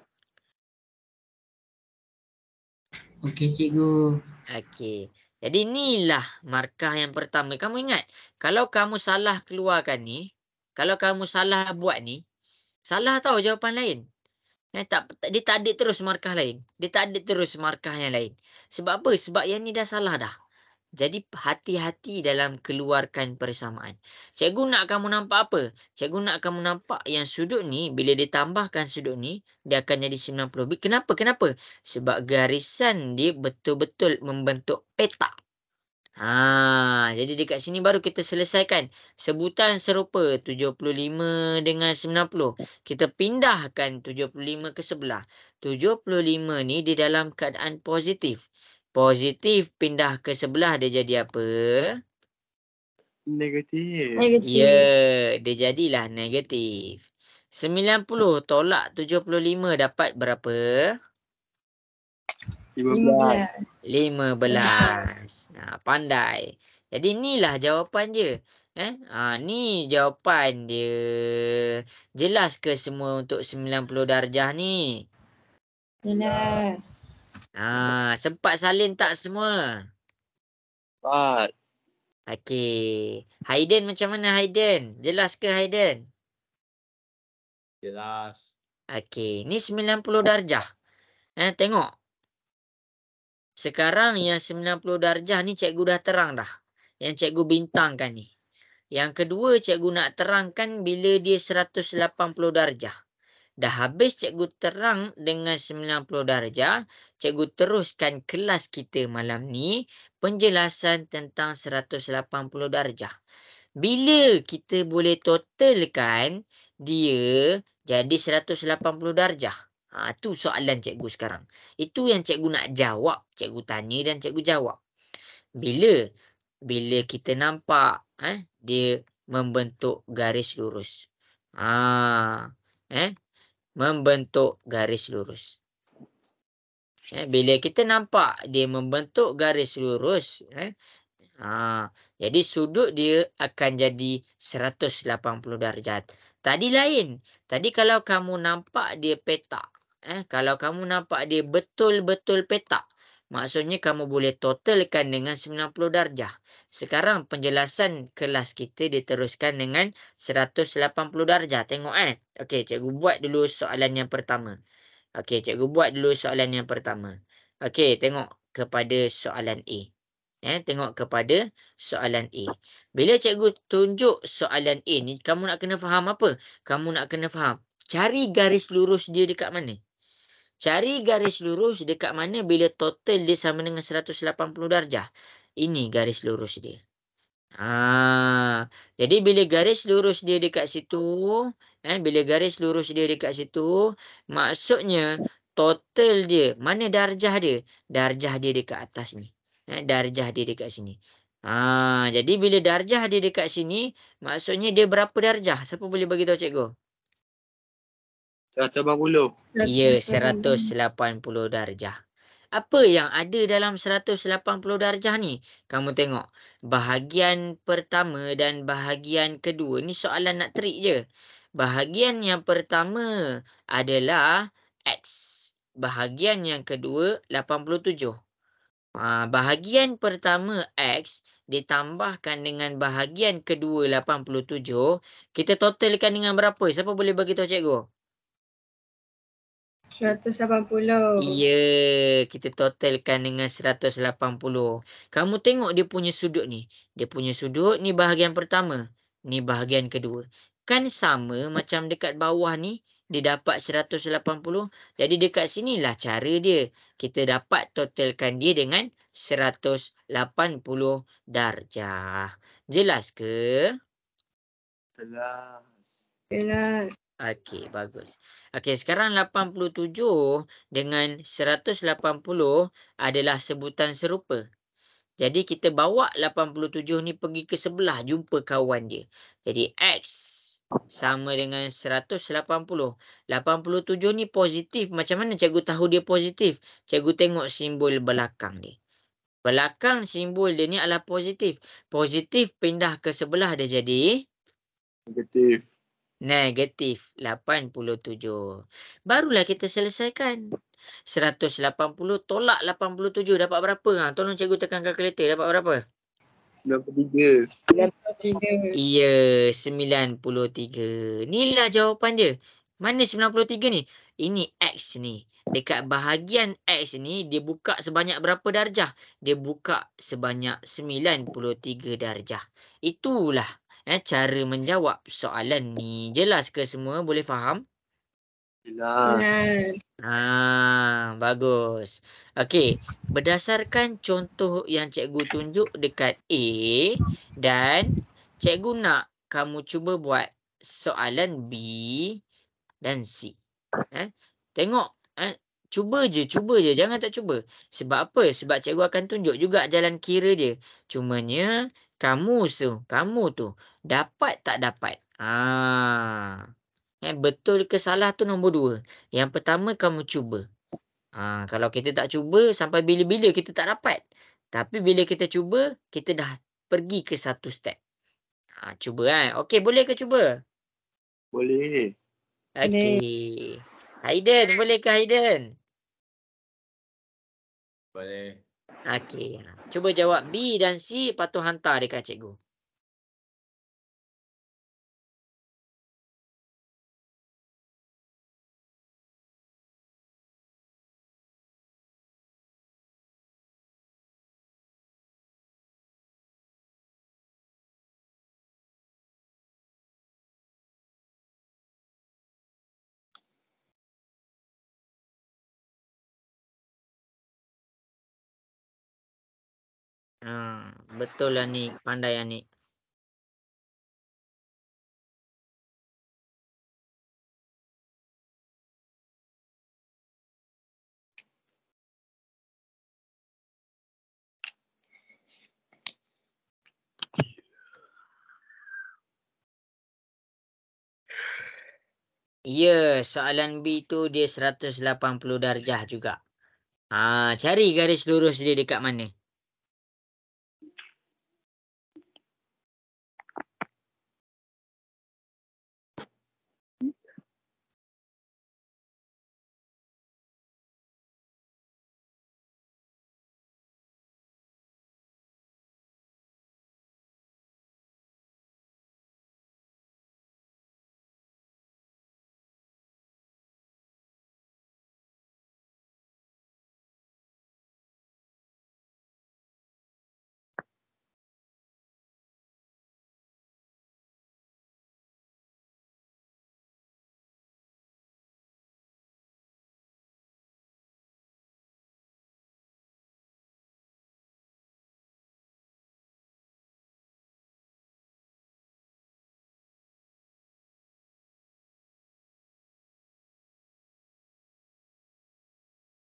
Okey cikgu. Okey. Jadi inilah markah yang pertama. Kamu ingat, kalau kamu salah keluarkan ni, kalau kamu salah buat ni, Salah tau jawapan lain. Dia tak ada terus markah lain. Dia tak ada terus markah yang lain. Sebab apa? Sebab yang ni dah salah dah. Jadi hati-hati dalam keluarkan persamaan. Cikgu nak kamu nampak apa? Cikgu nak kamu nampak yang sudut ni, bila ditambahkan sudut ni, dia akan jadi 90. Kenapa? Kenapa? Sebab garisan dia betul-betul membentuk petak. Jadi dekat sini baru kita selesaikan. Sebutan serupa 75 dengan 90. Kita pindahkan 75 ke sebelah. 75 ni di dalam keadaan positif. Positif pindah ke sebelah dia jadi apa? Negatif. Ya, dia jadilah negatif. 90 tolak 75 dapat berapa? 15. 15. Pandai. Jadi inilah jawapan dia. Ni jawapan dia. Jelas ke semua untuk 90 darjah ni? Jelas. Sempat salin tak semua? 4. Okey. Haiden macam mana Haiden? Jelas ke Haiden? Jelas. Okey. Ni 90 darjah. Tengok. Sekarang yang 90 darjah ni cikgu dah terang dah. Yang cikgu bintangkan ni. Yang kedua cikgu nak terangkan bila dia 180 darjah. Dah habis cikgu terang dengan 90 darjah, cikgu teruskan kelas kita malam ni penjelasan tentang 180 darjah. Bila kita boleh totalkan dia jadi 180 darjah. Tu soalan cikgu sekarang. Itu yang cikgu nak jawab. Cikgu tanya dan cikgu jawab. Bila kita nampak dia membentuk garis lurus. Membentuk garis lurus. Bila kita nampak dia membentuk garis lurus, jadi sudut dia akan jadi 180 darjat. Tadi lain. Tadi kalau kamu nampak dia petak, kalau kamu nampak dia betul-betul petak, maksudnya kamu boleh totalkan dengan 90 darjah. Sekarang penjelasan kelas kita diteruskan dengan 180 darjah. Tengok Okey, cikgu buat dulu soalan yang pertama. Okey, tengok kepada soalan A. Tengok kepada soalan A. Bila cikgu tunjuk soalan A ni, kamu nak kena faham apa? Kamu nak kena faham. Cari garis lurus dia dekat mana? Cari garis lurus dekat mana bila total dia sama dengan 180 darjah. Ini garis lurus dia. Jadi bila garis lurus dia dekat situ, maksudnya total dia, mana darjah dia? Darjah dia dekat atas ni. Darjah dia dekat sini. Jadi bila darjah dia dekat sini, maksudnya dia berapa darjah? Siapa boleh bagi tahu cikgu? 180. Ya, 180 darjah. Apa yang ada dalam 180 darjah ni? Kamu tengok. Bahagian pertama dan bahagian kedua. Ni soalan nak trik je. Bahagian yang pertama adalah X. Bahagian yang kedua 87. Bahagian pertama X ditambahkan dengan bahagian kedua 87. Kita totalkan dengan berapa? Siapa boleh bagi tahu cikgu? 180. Ya, kita totalkan dengan 180. Kamu tengok dia punya sudut ni. Dia punya sudut ni bahagian pertama. Ni bahagian kedua. Kan sama macam dekat bawah ni. Dia dapat 180. Jadi dekat sinilah cara dia. Kita dapat totalkan dia dengan 180 darjah. Jelas ke? Jelas. Okey, bagus. Okey, sekarang 87 dengan 180 adalah sebutan serupa. Jadi kita bawa 87 ni pergi ke sebelah jumpa kawan dia. Jadi X sama dengan 180. 87 ni positif. Macam mana cikgu tahu dia positif? Cikgu tengok simbol belakang dia. Belakang simbol dia ni adalah positif. Positif pindah ke sebelah dia jadi negatif 87. Barulah kita selesaikan. 180 tolak 87 dapat berapa? Tolong cikgu tekan kalkulator. Dapat berapa? 93. 93. Ya, 93. Inilah jawapan dia. Mana 93 ni? Ini X ni. Dekat bahagian X ni, dia buka sebanyak berapa darjah? Dia buka sebanyak 93 darjah. Itulah cara menjawab soalan ni. Jelas ke semua? Boleh faham? Jelas. Bagus. Okey, berdasarkan contoh yang cikgu tunjuk dekat A dan cikgu nak kamu cuba buat soalan B dan C. Tengok, cuba je, jangan tak cuba. Sebab apa? Sebab cikgu akan tunjuk juga jalan kira dia. Cumanya kamu tu dapat tak dapat? Betul ke salah tu nombor 2. Yang pertama kamu cuba. Kalau kita tak cuba, sampai bila-bila kita tak dapat. Tapi bila kita cuba, kita dah pergi ke satu step. Cuba Okey, boleh ke cuba? Boleh. Okey. Haiden, boleh ke Haiden? Boleh. Okey. Cuba jawab B dan C, lepas tu hantar dekat cikgu. Betul lah ni, pandai lah ni. Ya, soalan B tu dia 180 darjah juga. Cari garis lurus dia dekat mana?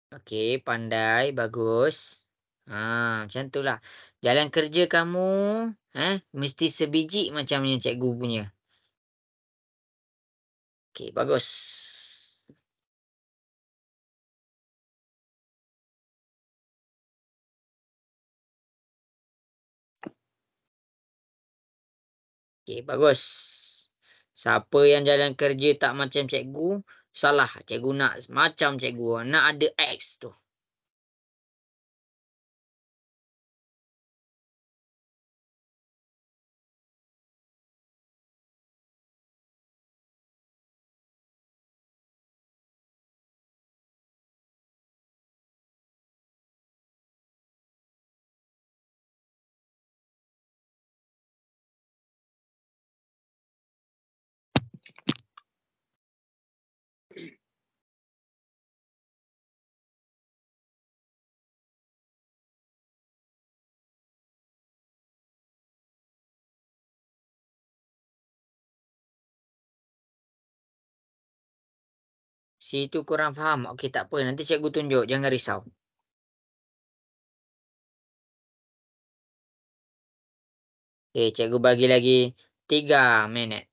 Okey, pandai, bagus. Macam itulah. Jalan kerja kamu, mesti sebiji macam yang cikgu punya. Okey, bagus. Okey, bagus. Siapa yang jalan kerja tak macam cikgu, salah. Cikgu nak macam cikgu. Nak ada X tu. Situ kurang faham. Okey, tak apa. Nanti cikgu tunjuk. Jangan risau. Okey, cikgu bagi lagi 3 minit.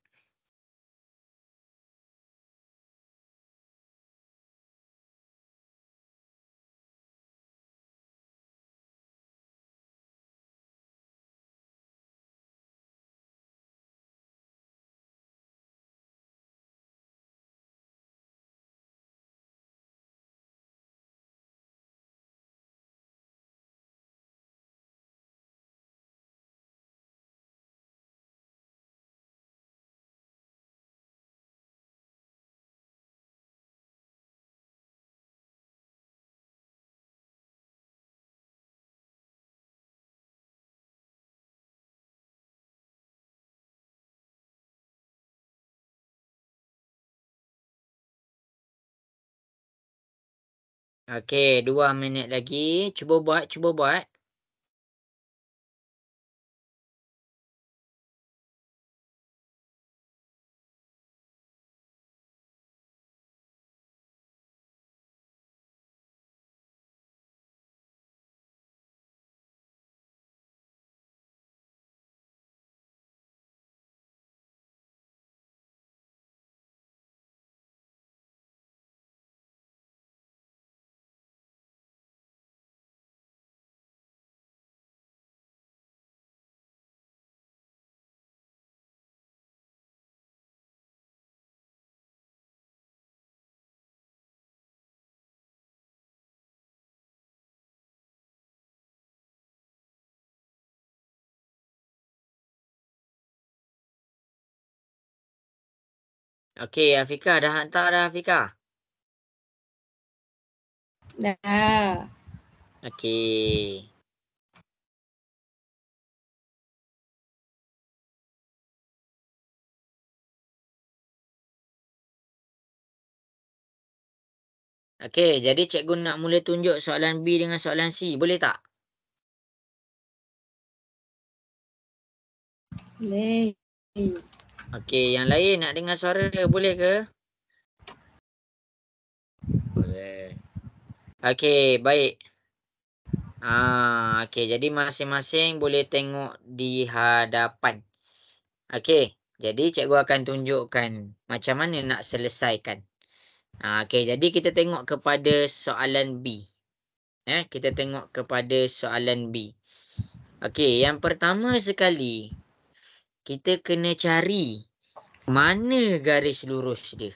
Okey, 2 minit lagi. Cuba buat, cuba buat. Okey, Afiqah dah hantar dah, Afiqah? Dah. Okey. Okey, jadi cikgu nak mula tunjuk soalan B dengan soalan C. Boleh tak? Boleh. Okey, yang lain nak dengar suara boleh ke? Boleh. Okey, baik. Okey, jadi masing-masing boleh tengok di hadapan. Okey, jadi cikgu akan tunjukkan macam mana nak selesaikan. Okey, jadi kita tengok kepada soalan B. Kita tengok kepada soalan B. Okey, yang pertama sekali, kita kena cari mana garis lurus dia.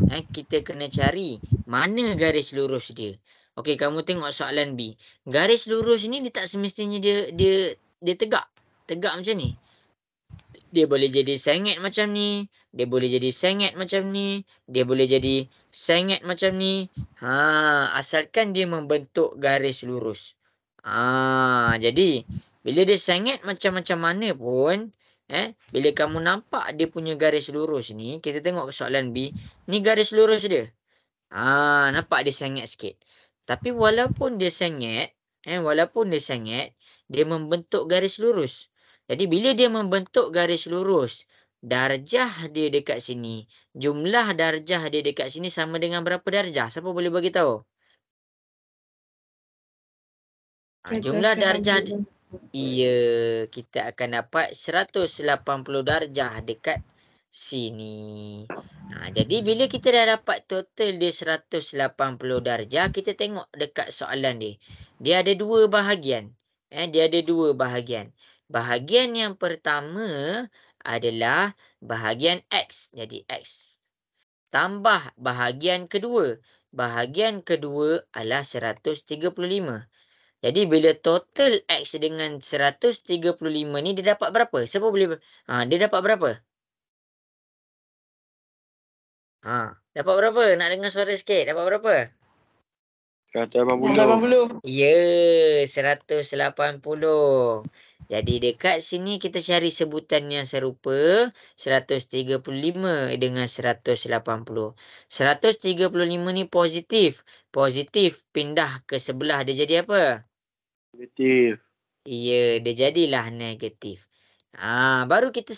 Kita kena cari mana garis lurus dia. Okey, kamu tengok soalan B. Garis lurus ni dia tak semestinya dia tegak. Tegak macam ni. Dia boleh jadi sengit macam ni, dia boleh jadi sengit macam ni, dia boleh jadi sengit macam ni. Asalkan dia membentuk garis lurus. Jadi bila dia sengit macam-macam mana pun, bila kamu nampak dia punya garis lurus ni, kita tengok ke soalan B, ni garis lurus dia. Nampak dia sengit sikit. Tapi walaupun dia sengit, dia membentuk garis lurus. Jadi bila dia membentuk garis lurus, darjah dia dekat sini, jumlah darjah dia dekat sini sama dengan berapa darjah? Siapa boleh bagi tahu? Jumlah darjah, iya, kita akan dapat 180 darjah dekat sini. Jadi bila kita dah dapat total dia 180 darjah, kita tengok dekat soalan dia. Dia ada dua bahagian. Dia ada dua bahagian. Bahagian yang pertama adalah bahagian X. Jadi X. Tambah bahagian kedua. Bahagian kedua adalah 135. Jadi bila total X dengan 135 ni dia dapat berapa? Siapa boleh? Dia dapat berapa? Dapat berapa? Nak dengar suara sikit. Dapat berapa? 180. Ya, 180. Jadi dekat sini kita cari sebutan yang serupa. 135 dengan 180. 135 ni positif. Positif pindah ke sebelah dia jadi apa? Negatif. Ya, dia jadilah negatif. Baru kita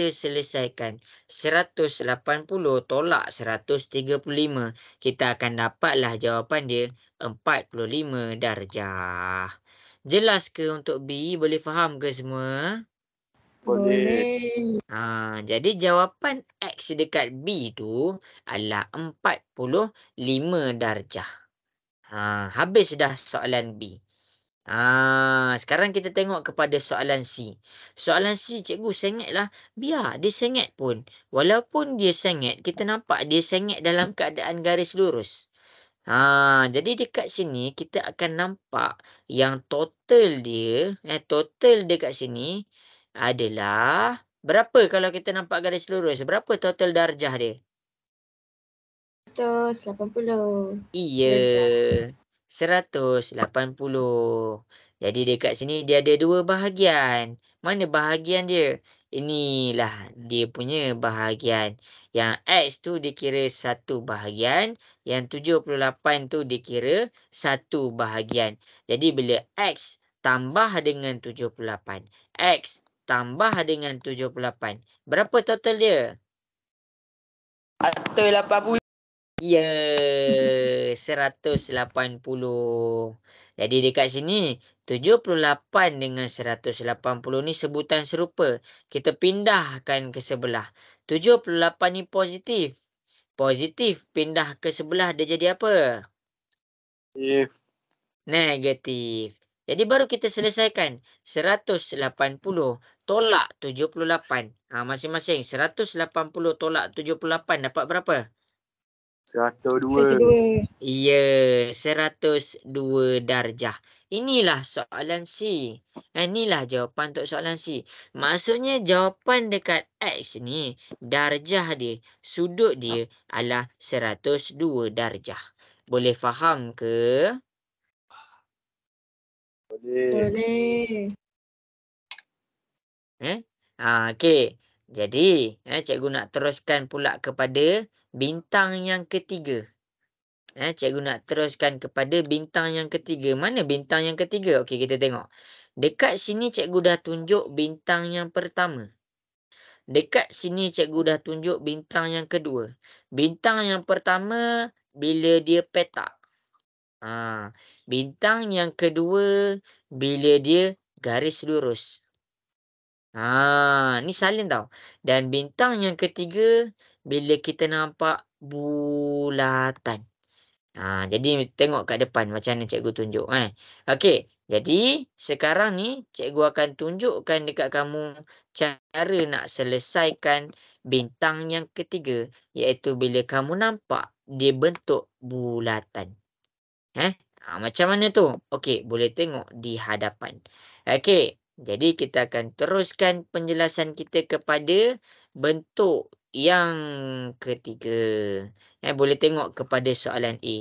selesaikan. 180 tolak 135. Kita akan dapatlah jawapan dia 45 darjah. Jelas ke untuk B? Boleh faham ke semua? Boleh. Jadi jawapan X dekat B tu adalah 45 darjah. Habis dah soalan B. Sekarang kita tengok kepada soalan C. Soalan C, cikgu sengitlah. Biar dia sengit pun. Walaupun dia sengit, kita nampak dia sengit dalam keadaan garis lurus. Jadi dekat sini kita akan nampak yang total dia, total dekat sini adalah berapa kalau kita nampak garis lurus? Berapa total darjah dia? 180. Iya, 180. Jadi dekat sini dia ada dua bahagian. Mana bahagian dia? Inilah dia punya bahagian. Yang X tu dikira satu bahagian. Yang 78 tu dikira satu bahagian. Jadi bila X tambah dengan 78. X tambah dengan 78. Berapa total dia? 180. Ya, 180. Jadi dekat sini 78 dengan 180 ni sebutan serupa. Kita pindahkan ke sebelah. 78 ni positif. Positif pindah ke sebelah dia jadi apa? If. Negatif. Jadi baru kita selesaikan. 180 tolak 78. Masing-masing 180 tolak 78 dapat berapa? 102. 102. Ya, 102 darjah. Inilah soalan C. Inilah jawapan untuk soalan C. Maksudnya jawapan dekat X ni, darjah dia, sudut dia adalah 102 darjah. Boleh faham ke? Boleh. Boleh. Okey. Jadi, cikgu nak teruskan pula kepada bintang yang ketiga. Cikgu nak teruskan kepada bintang yang ketiga. Mana bintang yang ketiga? Okey, kita tengok. Dekat sini cikgu dah tunjuk bintang yang pertama. Dekat sini cikgu dah tunjuk bintang yang kedua. Bintang yang pertama bila dia petak. Bintang yang kedua bila dia garis lurus. Ni salin tau. Dan bintang yang ketiga bila kita nampak bulatan. Jadi tengok kat depan macam mana cikgu tunjuk. Okey, jadi sekarang ni cikgu akan tunjukkan dekat kamu cara nak selesaikan bintang yang ketiga, iaitu bila kamu nampak dia bentuk bulatan. Macam mana tu? Okey, boleh tengok di hadapan. Okey, jadi kita akan teruskan penjelasan kita kepada bentuk yang ketiga. Boleh tengok kepada soalan A.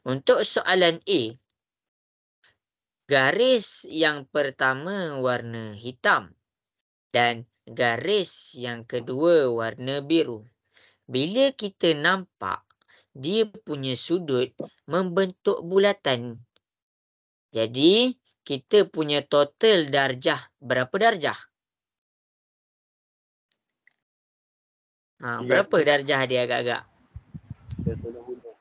Untuk soalan A, garis yang pertama warna hitam dan garis yang kedua warna biru. Bila kita nampak dia punya sudut membentuk bulatan. Jadi, kita punya total darjah. Berapa darjah? Berapa darjah dia agak-agak? 360.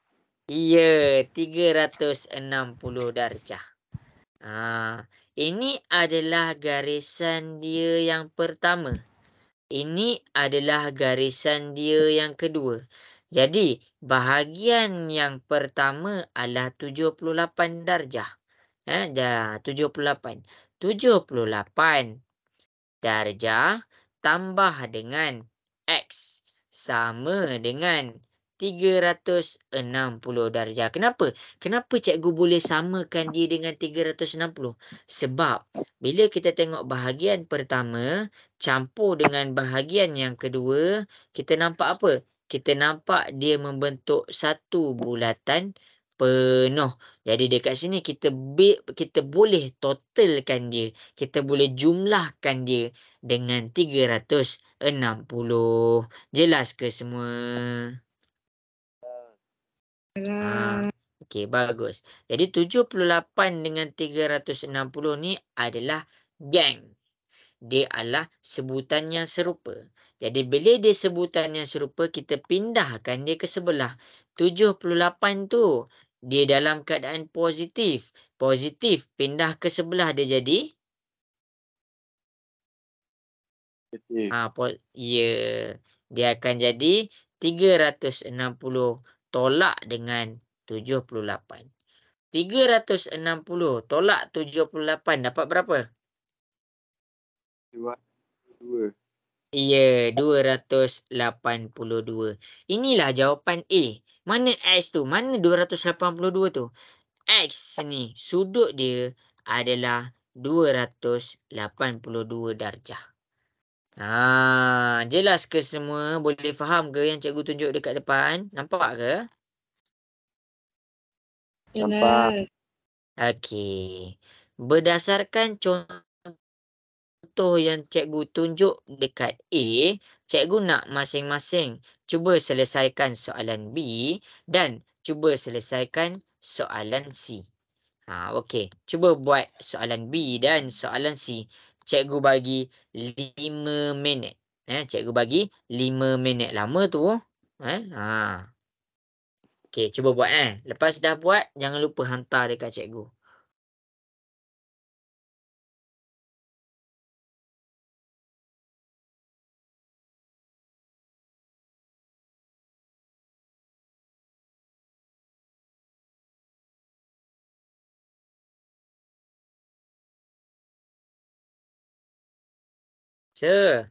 Ya, 360 darjah. Ini adalah garisan dia yang pertama. Ini adalah garisan dia yang kedua. Jadi, bahagian yang pertama adalah 78 darjah. Dah 78. 78 darjah tambah dengan X sama dengan 360 darjah. Kenapa? Kenapa cikgu boleh samakan dia dengan 360? Sebab bila kita tengok bahagian pertama campur dengan bahagian yang kedua, kita nampak apa? Kita nampak dia membentuk satu bulatan penuh. Jadi dekat sini kita boleh totalkan dia. Kita boleh jumlahkan dia dengan 360. Jelas ke semua? Okey, bagus. Jadi 78 dengan 360 ni adalah geng. Dia adalah sebutan yang serupa. Jadi bila dia sebutan yang serupa, kita pindahkan dia ke sebelah. 78 tu dia dalam keadaan positif. Positif pindah ke sebelah dia jadi Negatif. dia akan jadi 360 tolak dengan 78. 360 tolak 78 dapat berapa? 2. Ya, 282. Inilah jawapan A. Mana X tu? Mana 282 tu? X ni, sudut dia adalah 282 darjah. Jelas ke semua? Boleh faham ke yang cikgu tunjuk dekat depan? Nampak ke? Nampak. Okey. berdasarkan contoh yang cikgu tunjuk dekat A, cikgu nak masing-masing cuba selesaikan soalan B dan cuba selesaikan soalan C. Okey. Cuba buat soalan B dan soalan C. Cikgu bagi 5 minit. Cikgu bagi 5 minit. Lama tu. Okey, cuba buat. Lepas dah buat, jangan lupa hantar dekat cikgu. Sir.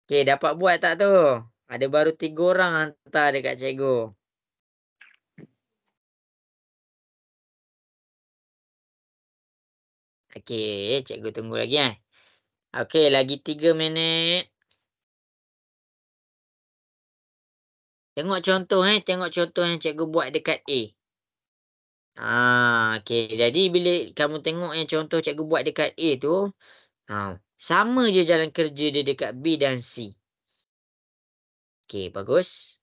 Okey, dapat buat tak tu? Ada baru 3 orang hantar dekat cikgu. Okey, cikgu tunggu lagi. Okey, lagi 3 minit. Tengok contoh tengok contoh yang cikgu buat dekat A. Okey. Jadi bila kamu tengok yang contoh cikgu buat dekat A tu, sama je jalan kerja dia dekat B dan C. Okey, bagus.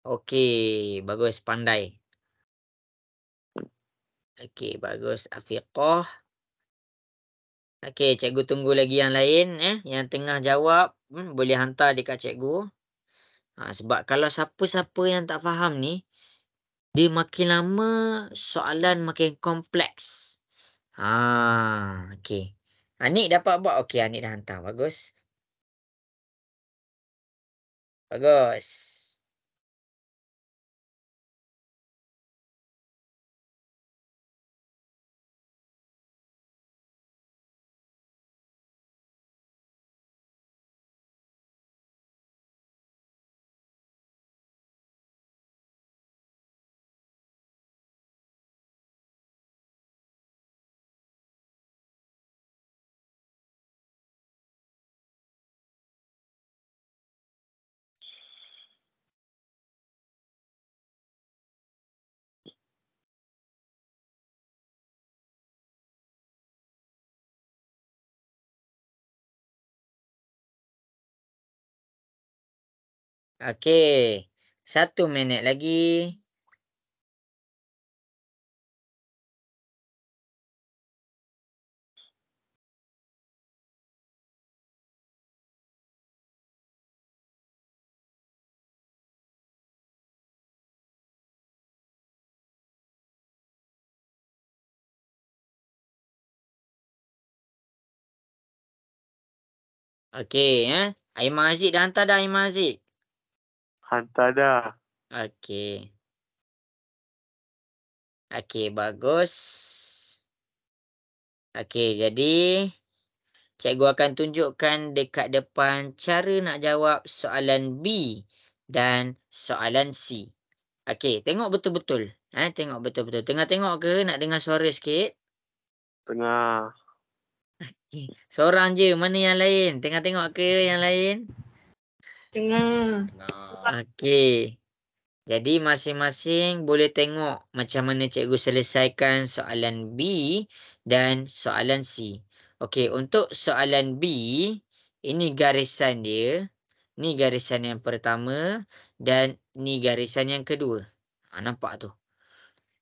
Okey, bagus, pandai. Okey, bagus, Afiqah. Okey, cikgu tunggu lagi yang lain yang tengah jawab, boleh hantar dekat cikgu. Sebab kalau siapa-siapa yang tak faham ni, dia makin lama soalan makin kompleks. Okey. Anik dapat buat? Okey, Anik dah hantar. Bagus. Bagus. Okey. 1 minit lagi. Okey, Aiman Aziz dah hantar dah, Aiman Aziz? Hantar dah. Okey. Okey, bagus. Okey, jadi cikgu akan tunjukkan dekat depan cara nak jawab soalan B dan soalan C. Okey, tengok betul-betul. Tengok betul-betul. Tengah tengok ke? Nak dengar suara sikit? Tengah. Okay. Seorang je. Mana yang lain? Tengah tengok ke yang lain? Tengah. Okey. Jadi masing-masing boleh tengok macam mana cikgu selesaikan soalan B dan soalan C. Okey, untuk soalan B, ini garisan dia. Ni garisan yang pertama dan ni garisan yang kedua. Nampak tu?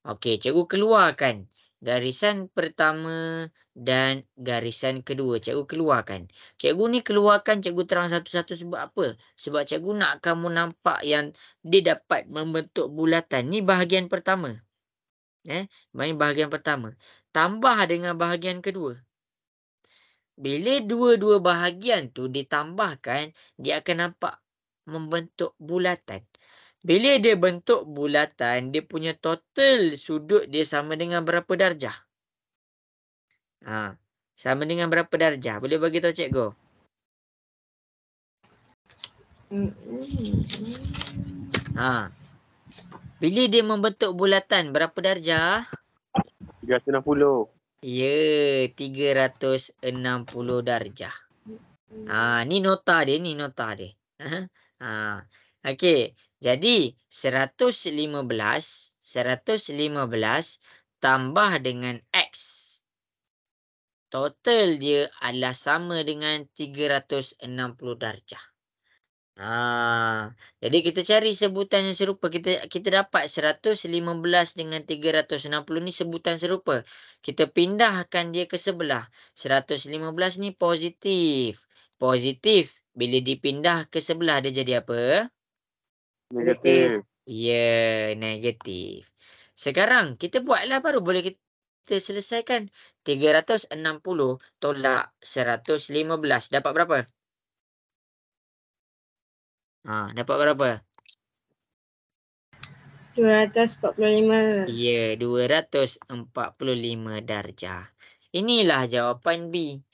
Okey, cikgu keluarkan garisan pertama dan garisan kedua. Cikgu keluarkan. Cikgu ni keluarkan, cikgu terang satu-satu sebab apa? Sebab cikgu nak kamu nampak yang dia dapat membentuk bulatan. Ni bahagian pertama. Ini bahagian pertama. Tambah dengan bahagian kedua. Bila dua-dua bahagian tu ditambahkan, dia akan nampak membentuk bulatan. Bila dia bentuk bulatan, dia punya total sudut dia sama dengan berapa darjah? Sama dengan berapa darjah? Boleh bagi tahu cikgu? Bila dia membentuk bulatan, berapa darjah? 360. Ya, 360 darjah. Ni nota dia, ni nota dia. Okey. Jadi 115 tambah dengan X. Total dia adalah sama dengan 360 darjah. Jadi kita cari sebutan yang serupa. Kita dapat 115 dengan 360 ni sebutan serupa. Kita pindahkan dia ke sebelah. 115 ni positif. Positif. Bila dipindah ke sebelah dia jadi apa? Negatif. Ya, negatif. Sekarang kita buatlah baru boleh kita selesaikan. 360 tolak 115. Dapat berapa? Dapat berapa? 245. Ya, 245 darjah. Inilah jawapan B.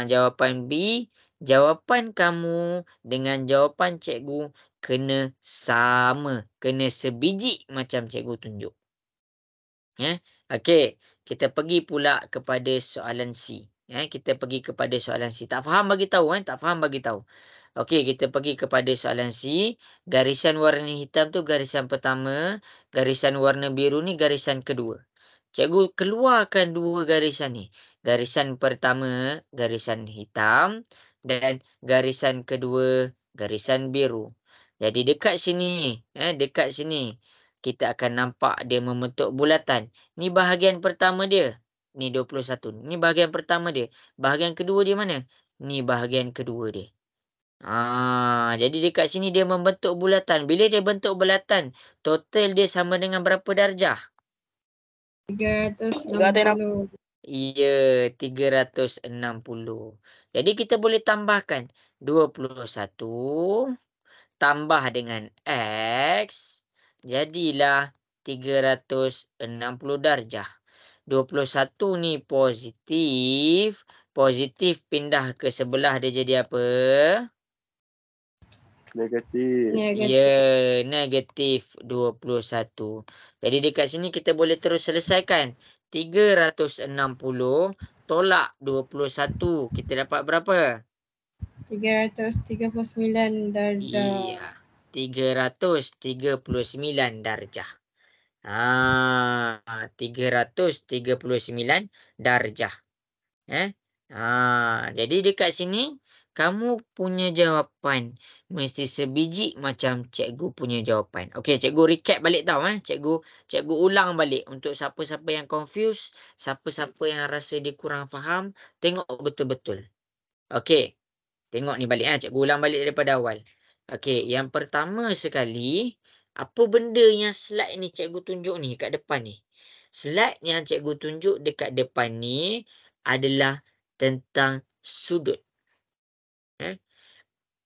Jawapan B. Jawapan kamu dengan jawapan cikgu kena sama. Kena sebiji macam cikgu tunjuk. Okey, kita pergi pula kepada soalan C. Kita pergi kepada soalan C. Tak faham bagi tahu, tak faham bagi tahu. Okey, kita pergi kepada soalan C. Garisan warna hitam tu garisan pertama, garisan warna biru ni garisan kedua. Cikgu keluarkan dua garisan ni. Garisan pertama garisan hitam dan garisan kedua garisan biru. Jadi dekat sini, dekat sini kita akan nampak dia membentuk bulatan. Ni bahagian pertama dia. Ni 21. Ni bahagian pertama dia. Bahagian kedua dia mana? Ni bahagian kedua dia. Jadi dekat sini dia membentuk bulatan. Bila dia bentuk bulatan, total dia sama dengan berapa darjah? 360. Ya, 360. Jadi kita boleh tambahkan 21 tambah dengan X. Jadilah 360 darjah. 21 ni positif. Positif pindah ke sebelah dia jadi apa? Negatif. Ya, negatif 21. Jadi dekat sini kita boleh terus selesaikan. 360 tolak 21. Kita dapat berapa? 339 darjah. Iya, 339 darjah. 339 darjah. Jadi dekat sini kamu punya jawapan mesti sebiji macam cikgu punya jawapan. Okey, cikgu recap balik tau. Cikgu ulang balik untuk siapa-siapa yang confused, siapa-siapa yang rasa dia kurang faham, tengok betul-betul. Okey, tengok ni balik. Cikgu ulang balik daripada awal. Okey, yang pertama sekali, apa benda yang slide ni cikgu tunjuk ni kat depan ni? Slide yang cikgu tunjuk dekat depan ni adalah tentang sudut.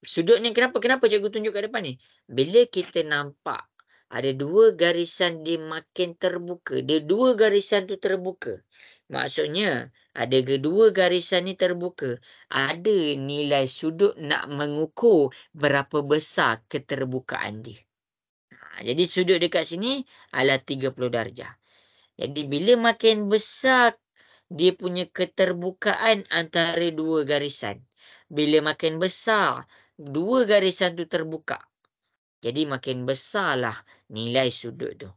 Sudut ni kenapa cikgu tunjuk kat depan ni? Bila kita nampak ada dua garisan dia makin terbuka. Dia dua garisan tu terbuka. Maksudnya ada kedua garisan ni terbuka. Ada nilai sudut nak mengukur berapa besar keterbukaan dia. Jadi sudut dekat sini adalah 30 darjah. Jadi bila makin besar dia punya keterbukaan antara dua garisan. Bila makin besar dua garisan tu terbuka. Jadi makin besarlah nilai sudut tu.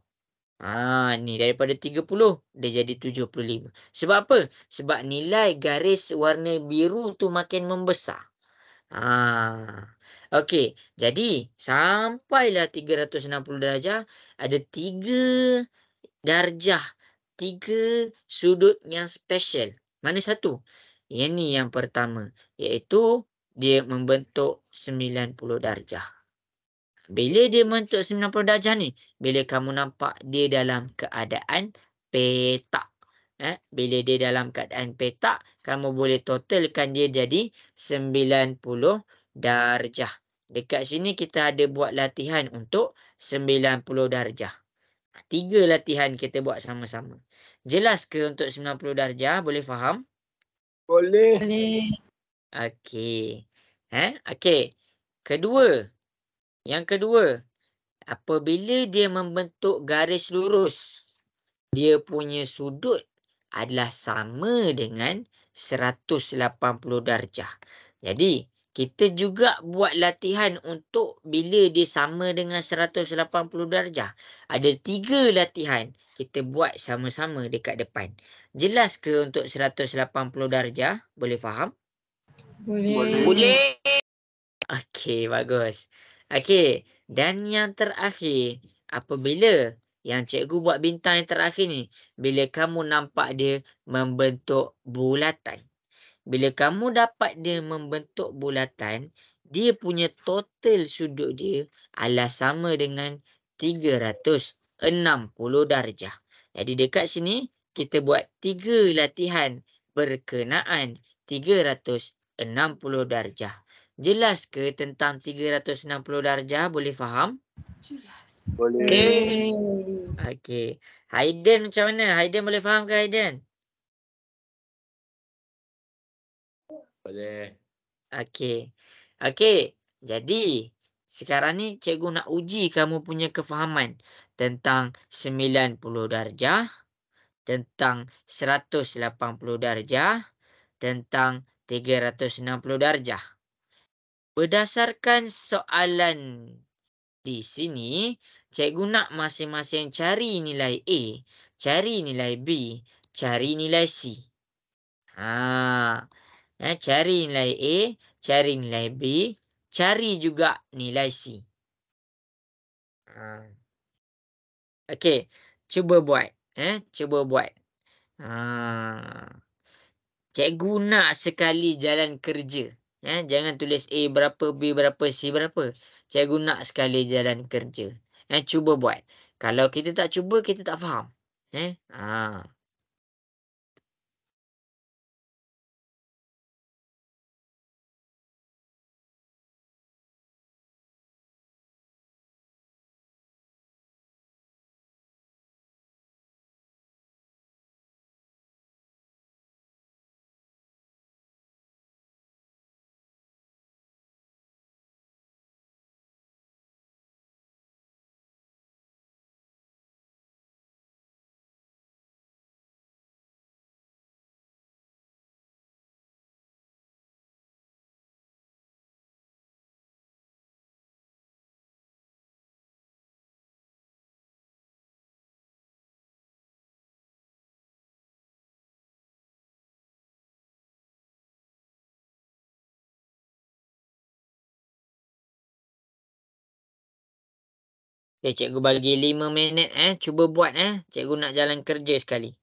Ni daripada 30 dia jadi 75. Sebab apa? Sebab nilai garis warna biru tu makin membesar. Okey. Jadi sampailah 360 darjah ada 3 darjah. 3 sudut yang special. Mana satu? Yang ni yang pertama. Iaitu dia membentuk 90 darjah. Bila dia membentuk 90 darjah ni, bila kamu nampak dia dalam keadaan petak. Bila dia dalam keadaan petak, kamu boleh totalkan dia jadi 90 darjah. Dekat sini kita ada buat latihan untuk 90 darjah. 3 latihan kita buat sama-sama. Jelas ke untuk 90 darjah? Boleh faham? Boleh. Boleh. Okey. Okey. Yang kedua, apabila dia membentuk garis lurus, dia punya sudut adalah sama dengan 180 darjah. Jadi, kita juga buat latihan untuk bila dia sama dengan 180 darjah. Ada 3 latihan kita buat sama-sama dekat depan. Jelas ke untuk 180 darjah? Boleh faham? Boleh. Okey, bagus. Okey, dan yang terakhir, apabila yang cikgu buat bintang yang terakhir ni, bila kamu nampak dia membentuk bulatan. Bila kamu dapat dia membentuk bulatan, dia punya total sudut dia adalah sama dengan 360 darjah. Jadi dekat sini, kita buat 3 latihan berkenaan 360 darjah. Jelas ke tentang 360 darjah? Boleh faham? Boleh. Okey. Haiden macam mana? Haiden boleh faham ke Haiden? Boleh. Okey. Jadi, sekarang ni cikgu nak uji kamu punya kefahaman tentang 90 darjah, tentang 180 darjah, tentang 360 darjah. Berdasarkan soalan di sini, cikgu nak masing-masing cari nilai A, cari nilai B, cari nilai C. Cari nilai A, cari nilai B, cari juga nilai C. Okey, cuba buat. Cuba buat. Cikgu nak sekali jalan kerja. Jangan tulis A berapa, B berapa, C berapa. Cikgu nak sekali jalan kerja. Cuba buat. Kalau kita tak cuba, kita tak faham. Okay, cikgu bagi 5 minit. Cuba buat. Cikgu nak jalan kerja sekali.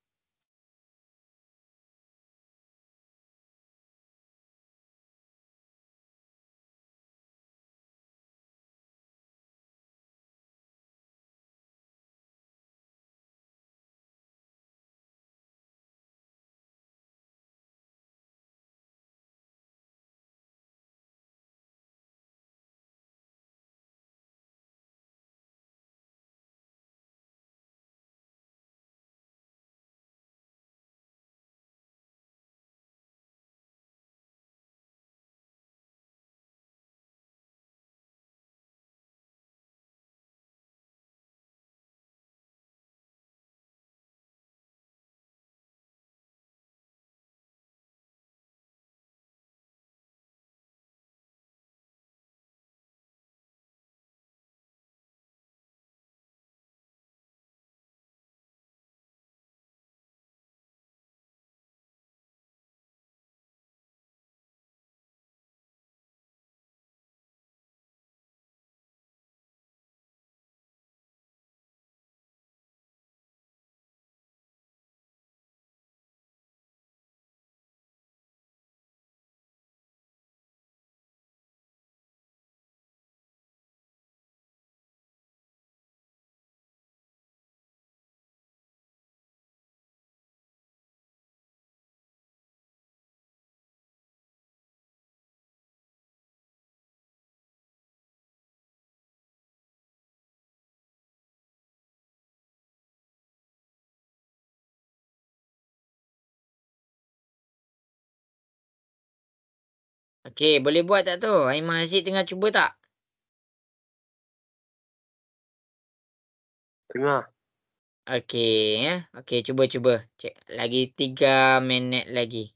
Okey, boleh buat tak tu? Aiman Aziz tengah cuba tak? Tengah. Okey, ya. Okey, cuba. Cek. Lagi 3 minit lagi.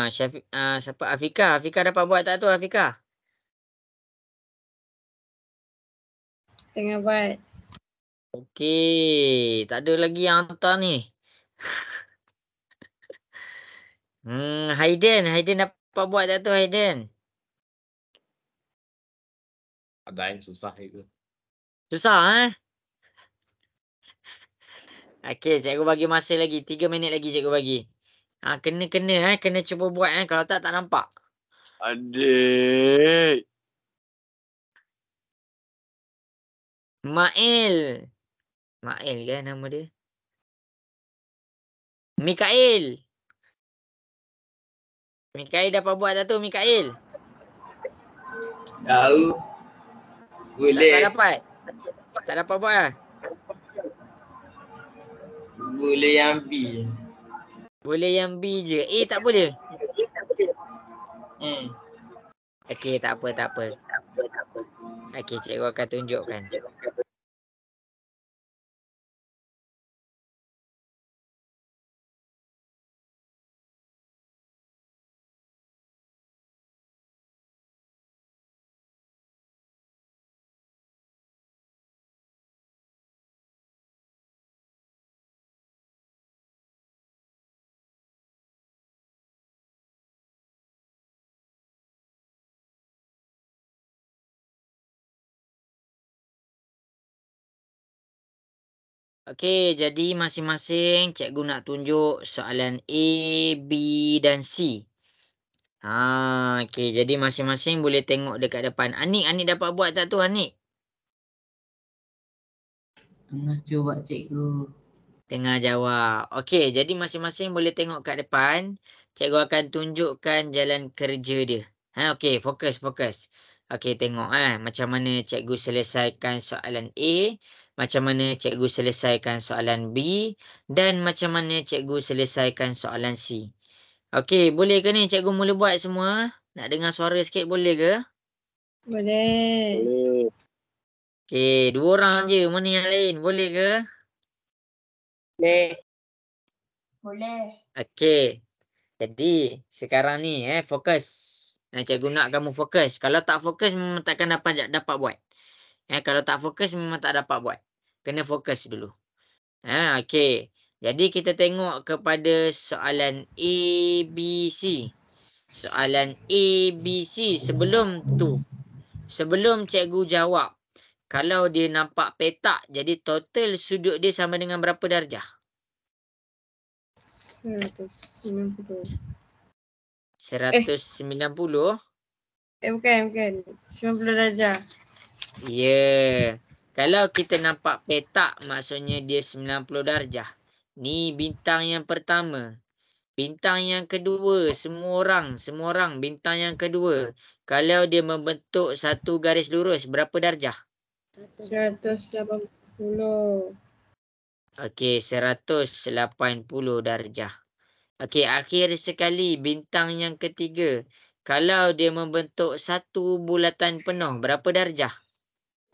Syafiq, siapa? Afika. Afika dapat buat tak tu, Afika? Tengah buat. Okey, tak ada lagi yang hantar ni. Haiden dapat buat tak tu, Haiden? Ada yang susah itu. Susah, eh? Okey, cikgu bagi masa lagi. 3 minit lagi cikgu bagi. Kena cuba buat, kalau tak nampak. Adik. Mail kan nama dia? Mikael dapat buat tak tu, Mikael? Tahu. Boleh. Tak dapat? Tak dapat buat lah? Boleh yang B. Boleh yang B je. A tak boleh? Okey, tak apa. Okey, cikgu akan tunjukkan. Okey, jadi masing-masing cikgu nak tunjuk soalan A, B dan C. Okey, jadi masing-masing boleh tengok dekat depan. Anik dapat buat tak tu, Anik? Tengah cuba cikgu. Tengah jawab. Okey, jadi masing-masing boleh tengok kat depan. Cikgu akan tunjukkan jalan kerja dia. Okey, fokus. Okey, tengok macam mana cikgu selesaikan soalan A, macam mana cikgu selesaikan soalan B dan macam mana cikgu selesaikan soalan C. Okey, boleh ke ni cikgu mula buat semua? Nak dengar suara sikit boleh ke? Boleh. Boleh. Okey, 2 orang je. Mana yang lain? Boleh ke? Boleh. Okey. Jadi, sekarang ni fokus. Cikgu nak kamu fokus. Kalau tak fokus memang takkan dapat buat. Kalau tak fokus memang tak dapat buat. Kena fokus dulu. Okey. Jadi kita tengok kepada soalan A, B, C. Soalan A, B, C. Sebelum cikgu jawab. Kalau dia nampak petak, jadi total sudut dia sama dengan berapa darjah? 190. 190? Bukan. 90 darjah. Ya. Kalau kita nampak petak, maksudnya dia 90 darjah. Ni bintang yang pertama. Bintang yang kedua, semua orang bintang yang kedua. Kalau dia membentuk satu garis lurus, berapa darjah? 180. Okey, 180 darjah. Okey, akhir sekali bintang yang ketiga. Kalau dia membentuk satu bulatan penuh, berapa darjah?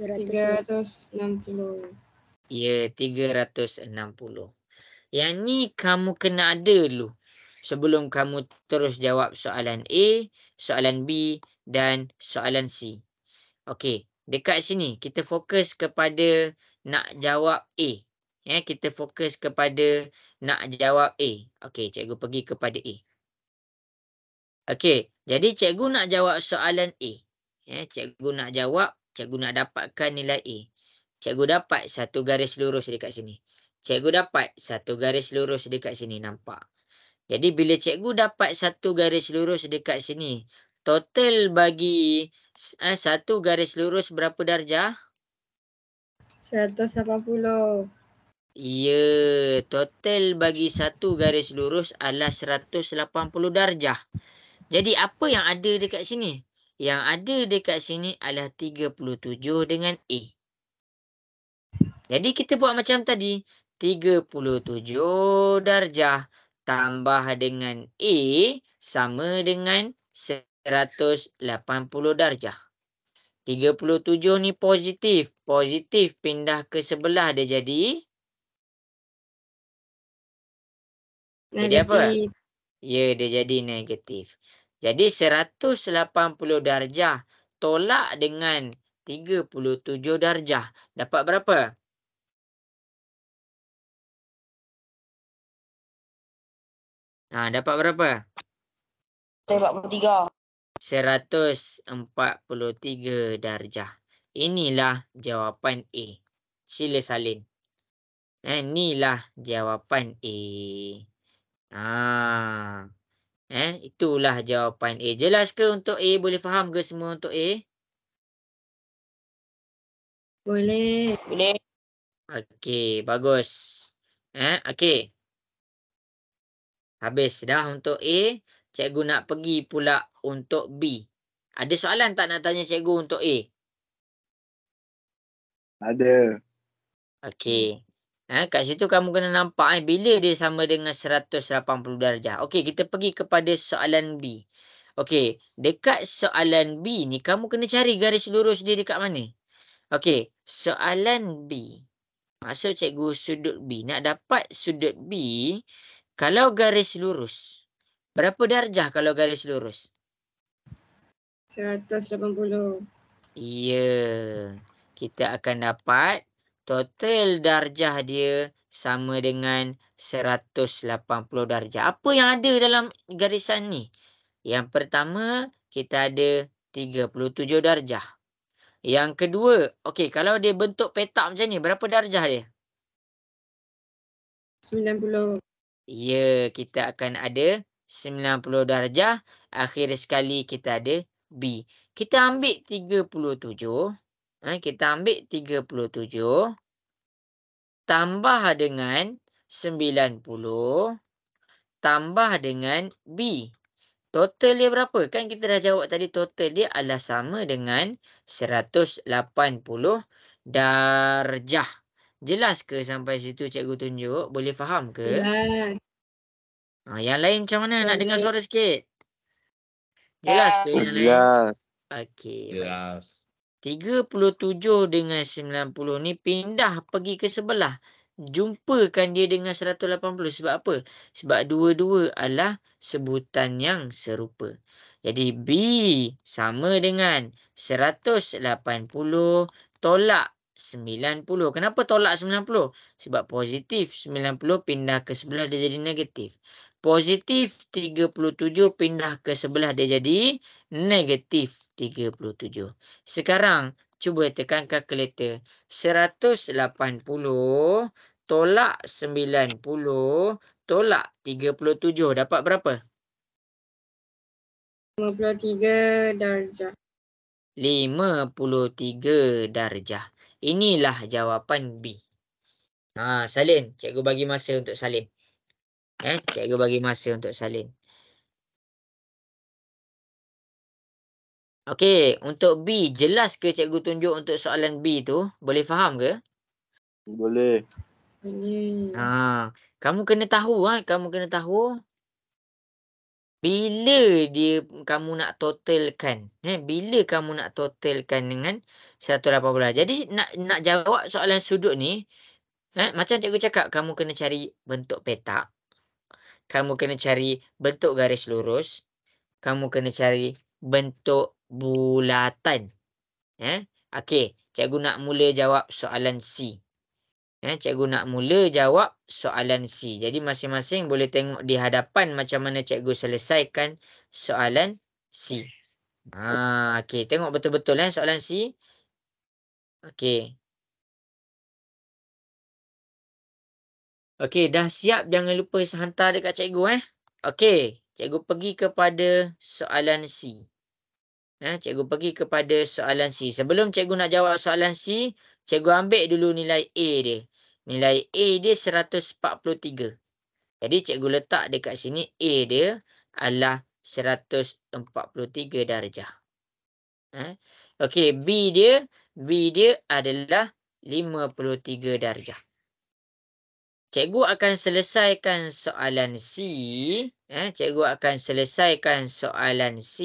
360. Ya, 360. Yang ni kamu kena ada dulu. Sebelum kamu terus jawab soalan A, soalan B dan soalan C. Okey, dekat sini kita fokus kepada nak jawab A. Kita fokus kepada nak jawab A. Okey, cikgu pergi kepada A. Okey, jadi cikgu nak jawab soalan A. Cikgu nak jawab, cikgu nak dapatkan nilai A. Cikgu dapat satu garis lurus dekat sini. Cikgu dapat satu garis lurus dekat sini, nampak? Jadi bila cikgu dapat satu garis lurus dekat sini, total bagi satu garis lurus berapa darjah? 180. Ya, total bagi satu garis lurus adalah 180 darjah. Jadi apa yang ada dekat sini? Yang ada dekat sini adalah 37 dengan A. Jadi kita buat macam tadi. 37 darjah tambah dengan A sama dengan 180 darjah. 37 ni positif. Positif pindah ke sebelah dia jadi apa? Negatif. Ya, dia jadi negatif. Jadi 180 darjah tolak dengan 37 darjah. Dapat berapa? Dapat berapa? 143. 143 darjah. Inilah jawapan A. Sila salin. Inilah jawapan A. Itulah jawapan A. Jelas ke untuk A? Boleh faham ke semua untuk A? Boleh. Okey, bagus. Okey. Habis dah untuk A. Cikgu nak pergi pula untuk B. Ada soalan tak nak tanya cikgu untuk A? Ada. Okey. Kat situ kamu kena nampak bila dia sama dengan 180 darjah. Okey, kita pergi kepada soalan B. Okey, dekat soalan B ni kamu kena cari garis lurus dia dekat mana. Okey, soalan B. Maksud cikgu sudut B. Nak dapat sudut B, kalau garis lurus, berapa darjah kalau garis lurus? 180. Ya. Kita akan dapat total darjah dia sama dengan 180 darjah. Apa yang ada dalam garisan ni? Yang pertama, kita ada 37 darjah. Yang kedua, okey, kalau dia bentuk petak macam ni, berapa darjah dia? 90. Ya, kita akan ada 90 darjah. Akhir sekali kita ada B. Kita ambil 37. Kita ambil 37. Tambah dengan 90. Tambah dengan B. Total dia berapa? Kan kita dah jawab tadi total dia adalah sama dengan 180 darjah. Jelas ke sampai situ cikgu tunjuk? Boleh faham ke? Jelas. Yang lain macam mana? Nak dengar Boleh. suara sikit? Jelas ke yang lain? Jelas. Okey, baik. Jelas. 37 dengan 90 ni pindah pergi ke sebelah. Jumpakan dia dengan 180. Sebab apa? Sebab dua-dua adalah sebutan yang serupa. Jadi B sama dengan 180 tolak 90. Kenapa tolak 90? Sebab positif 90 pindah ke sebelah dia jadi negatif. Positif 37 pindah ke sebelah dia jadi negatif 37. Sekarang cuba tekan kalkulator. 180 tolak 90 tolak 37 dapat berapa? 53 darjah. 53 darjah. Inilah jawapan B. Salin. Cikgu bagi masa untuk salin. Cikgu bagi masa untuk salin. Okey, untuk B, jelas ke cikgu tunjuk untuk soalan B tu? Boleh faham ke? Boleh. Boleh. Kamu kena tahu kamu kena tahu bila kamu nak totalkan. Bila kamu nak totalkan dengan 180. Jadi nak jawab soalan sudut ni, macam cikgu cakap, kamu kena cari bentuk petak. Kamu kena cari bentuk garis lurus. Kamu kena cari bentuk bulatan. Okey, cikgu nak mula jawab soalan C. Cikgu nak mula jawab soalan C. Jadi masing-masing boleh tengok di hadapan macam mana cikgu selesaikan soalan C. Okey, tengok betul-betul soalan C. Okey. Okey, dah siap, jangan lupa hantar dekat cikgu Okey, cikgu pergi kepada soalan C. Cikgu pergi kepada soalan C. Sebelum cikgu nak jawab soalan C, cikgu ambil dulu nilai A dia. Nilai A dia 143. Jadi cikgu letak dekat sini A dia adalah 143 darjah. Okey, B dia adalah 53 darjah. Cikgu akan selesaikan soalan C. Cikgu akan selesaikan soalan C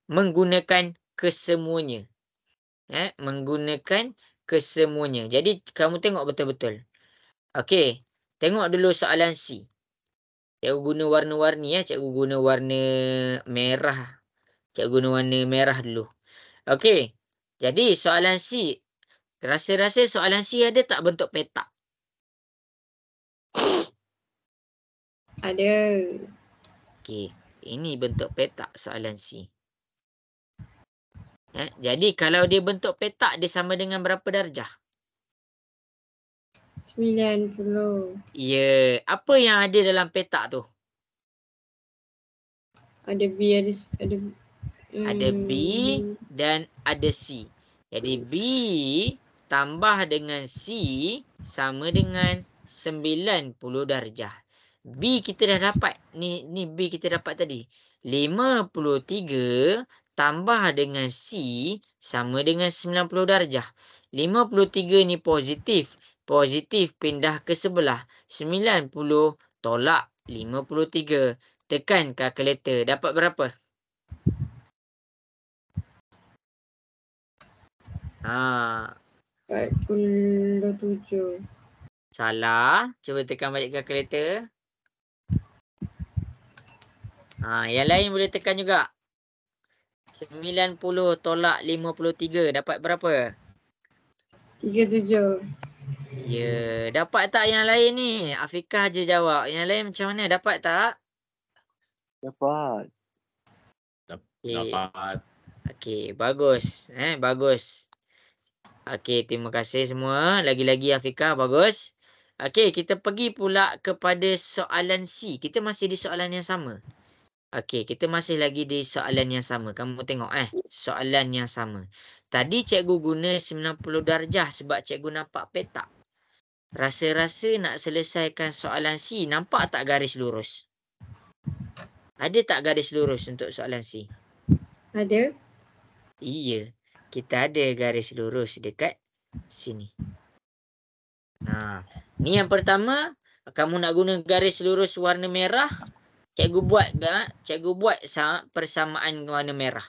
menggunakan kesemuanya. Menggunakan kesemuanya. Jadi kamu tengok betul-betul. Okey, tengok dulu soalan C. Cikgu guna warna-warni cikgu guna warna merah. Cikgu guna warna merah dulu. Okey. Jadi soalan C, rasa-rasa soalan C ada tak bentuk petak? Ada. Okey, ini bentuk petak soalan C. Jadi kalau dia bentuk petak, dia sama dengan berapa darjah? 90. Ya, apa yang ada dalam petak tu? Ada B, Ada B dan ada C. Jadi B tambah dengan C sama dengan 90 darjah. B kita dah dapat. Ni B kita dapat tadi. 53 tambah dengan C sama dengan 90 darjah. 53 ni positif. Positif pindah ke sebelah. 90 tolak 53. Tekan kalkulator. Dapat berapa? Ha. 47. Salah. Cuba tekan balik kalkulator. Yang lain boleh tekan juga. 90 tolak 53. Dapat berapa? 37. Ya. Dapat tak yang lain ni? Afikah je jawab. Yang lain macam mana? Dapat tak? Dapat. Okey. Dapat. Okey. Bagus. Bagus. Okey. Terima kasih semua. Lagi-lagi Afikah. Bagus. Okey. Kita pergi pula kepada soalan C. Kita masih di soalan yang sama. Okey, kita masih lagi di soalan yang sama. Kamu tengok soalan yang sama. Tadi cikgu guna 90 darjah sebab cikgu nampak petak. Rasa-rasa nak selesaikan soalan C, nampak tak garis lurus? Ada tak garis lurus untuk soalan C? Ada. Iya, kita ada garis lurus dekat sini. Ni yang pertama, kamu nak guna garis lurus warna merah. Cikgu buat persamaan warna merah.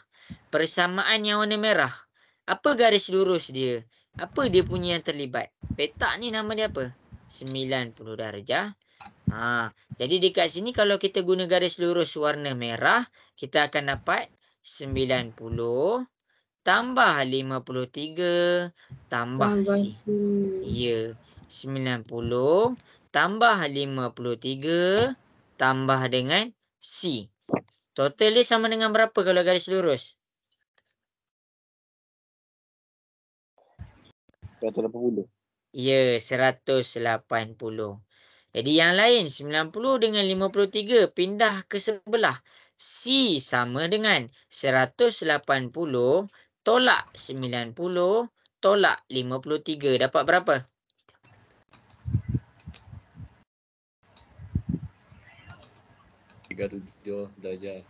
Persamaan yang warna merah. Apa garis lurus dia? Apa dia punya yang terlibat? Petak ni nama dia apa? 90 darjah. Jadi dekat sini kalau kita guna garis lurus warna merah, kita akan dapat 90 tambah 53 tambah C. Ya. 90 tambah 53 tambah dengan C. Total dia sama dengan berapa kalau garis lurus? 180. Ya, 180. Jadi yang lain 90 dengan 53 pindah ke sebelah. C sama dengan 180 tolak 90 tolak 53. Dapat berapa? 37 darjah.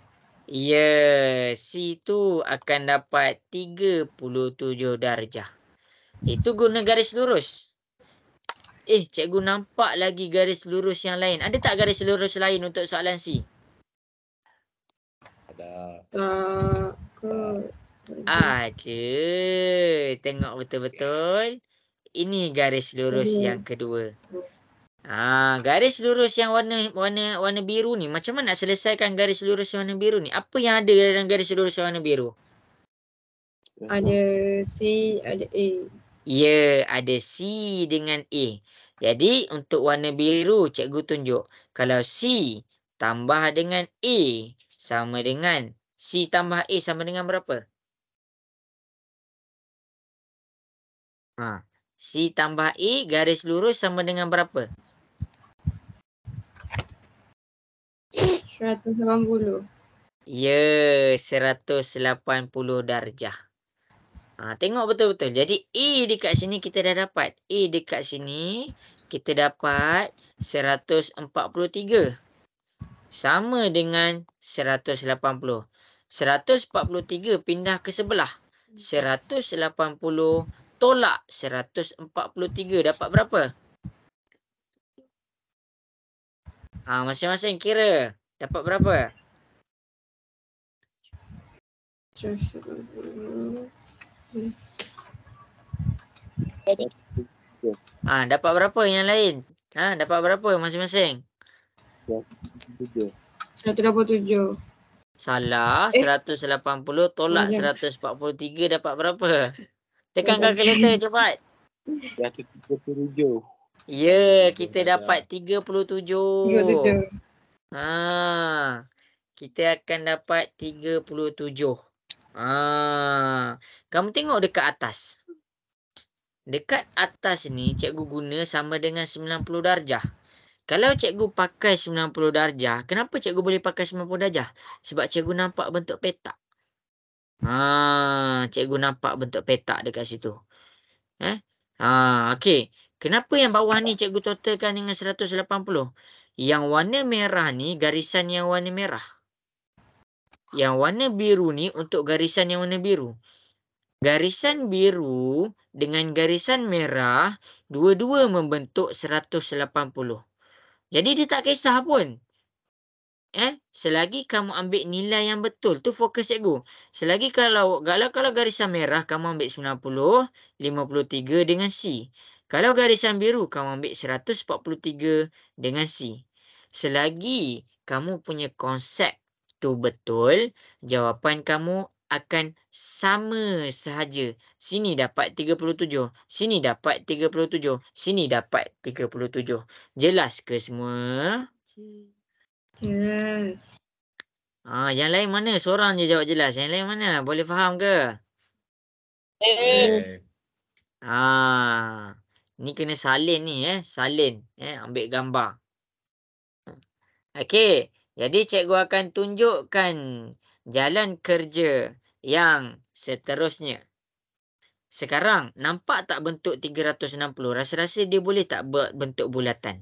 Ya, C tu akan dapat 37 darjah. Itu guna garis lurus. Cikgu nampak lagi garis lurus yang lain. Ada tak garis lurus lain untuk soalan C? Ada. Tak ke. Ada. Tengok betul-betul. Ini garis lurus Ada. yang kedua. Garis lurus yang warna biru ni, macam mana nak selesaikan garis lurus warna biru ni? Apa yang ada dalam garis lurus warna biru? Ada C, ada A. Ya, ada C dengan A. Jadi untuk warna biru cikgu tunjuk. Kalau C tambah dengan A sama dengan C tambah A sama dengan berapa? C tambah A garis lurus sama dengan berapa? 180. Ya, 180 darjah. Tengok betul-betul. Jadi A dekat sini kita dah dapat. A dekat sini kita dapat 143. Sama dengan 180. 143 pindah ke sebelah. 180 tolak 143 dapat berapa? Masing-masing kira. Dapat berapa? 180. Dapat berapa yang lain? Dapat berapa masing-masing? 187. Salah. 180 tolak 143 dapat berapa? Tekan kalkulator cepat. 137. Ya, kita dapat 37. 37. Kita akan dapat 37. Kamu tengok dekat atas. Dekat atas ni cikgu guna sama dengan 90 darjah. Kalau cikgu pakai 90 darjah, kenapa cikgu boleh pakai 90 darjah? Sebab cikgu nampak bentuk petak. Cikgu nampak bentuk petak dekat situ. Okey. Kenapa yang bawah ni cikgu totalkan dengan 180? Yang warna merah ni garisan yang warna merah. Yang warna biru ni untuk garisan yang warna biru. Garisan biru dengan garisan merah, dua-dua membentuk 180. Jadi dia tak kisah pun. Selagi kamu ambil nilai yang betul, tu fokus cikgu. Selagi kalau garisan merah kamu ambil 90, 53 dengan C. Kalau garisan biru kamu ambil 143 dengan C. Selagi kamu punya konsep tu betul, jawapan kamu akan sama sahaja. Sini dapat 37, sini dapat 37, sini dapat 37. Jelas ke semua? Jelas. Yang lain mana? Seorang je jawab jelas. Yang lain mana? Boleh faham ke? Ni kena salin ni salin. Ambil gambar. Okey. Jadi cikgu akan tunjukkan jalan kerja yang seterusnya. Sekarang nampak tak bentuk 360? Rasa-rasa dia boleh tak buat bentuk bulatan?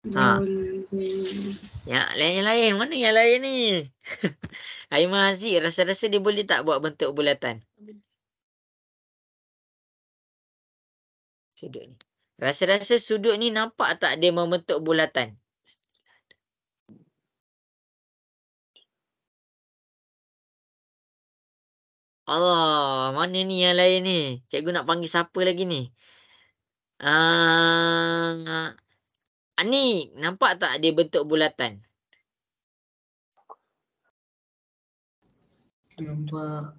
Boleh. Yang lain. Mana yang lain ni? Aiman Aziz, rasa-rasa dia boleh tak buat bentuk bulatan? Sudut ni. Rasa-rasa sudut ni nampak tak dia membentuk bulatan? Allah, mana ni yang lain ni? Cikgu nak panggil siapa lagi ni? Ni, nampak tak dia bentuk bulatan? Nampak.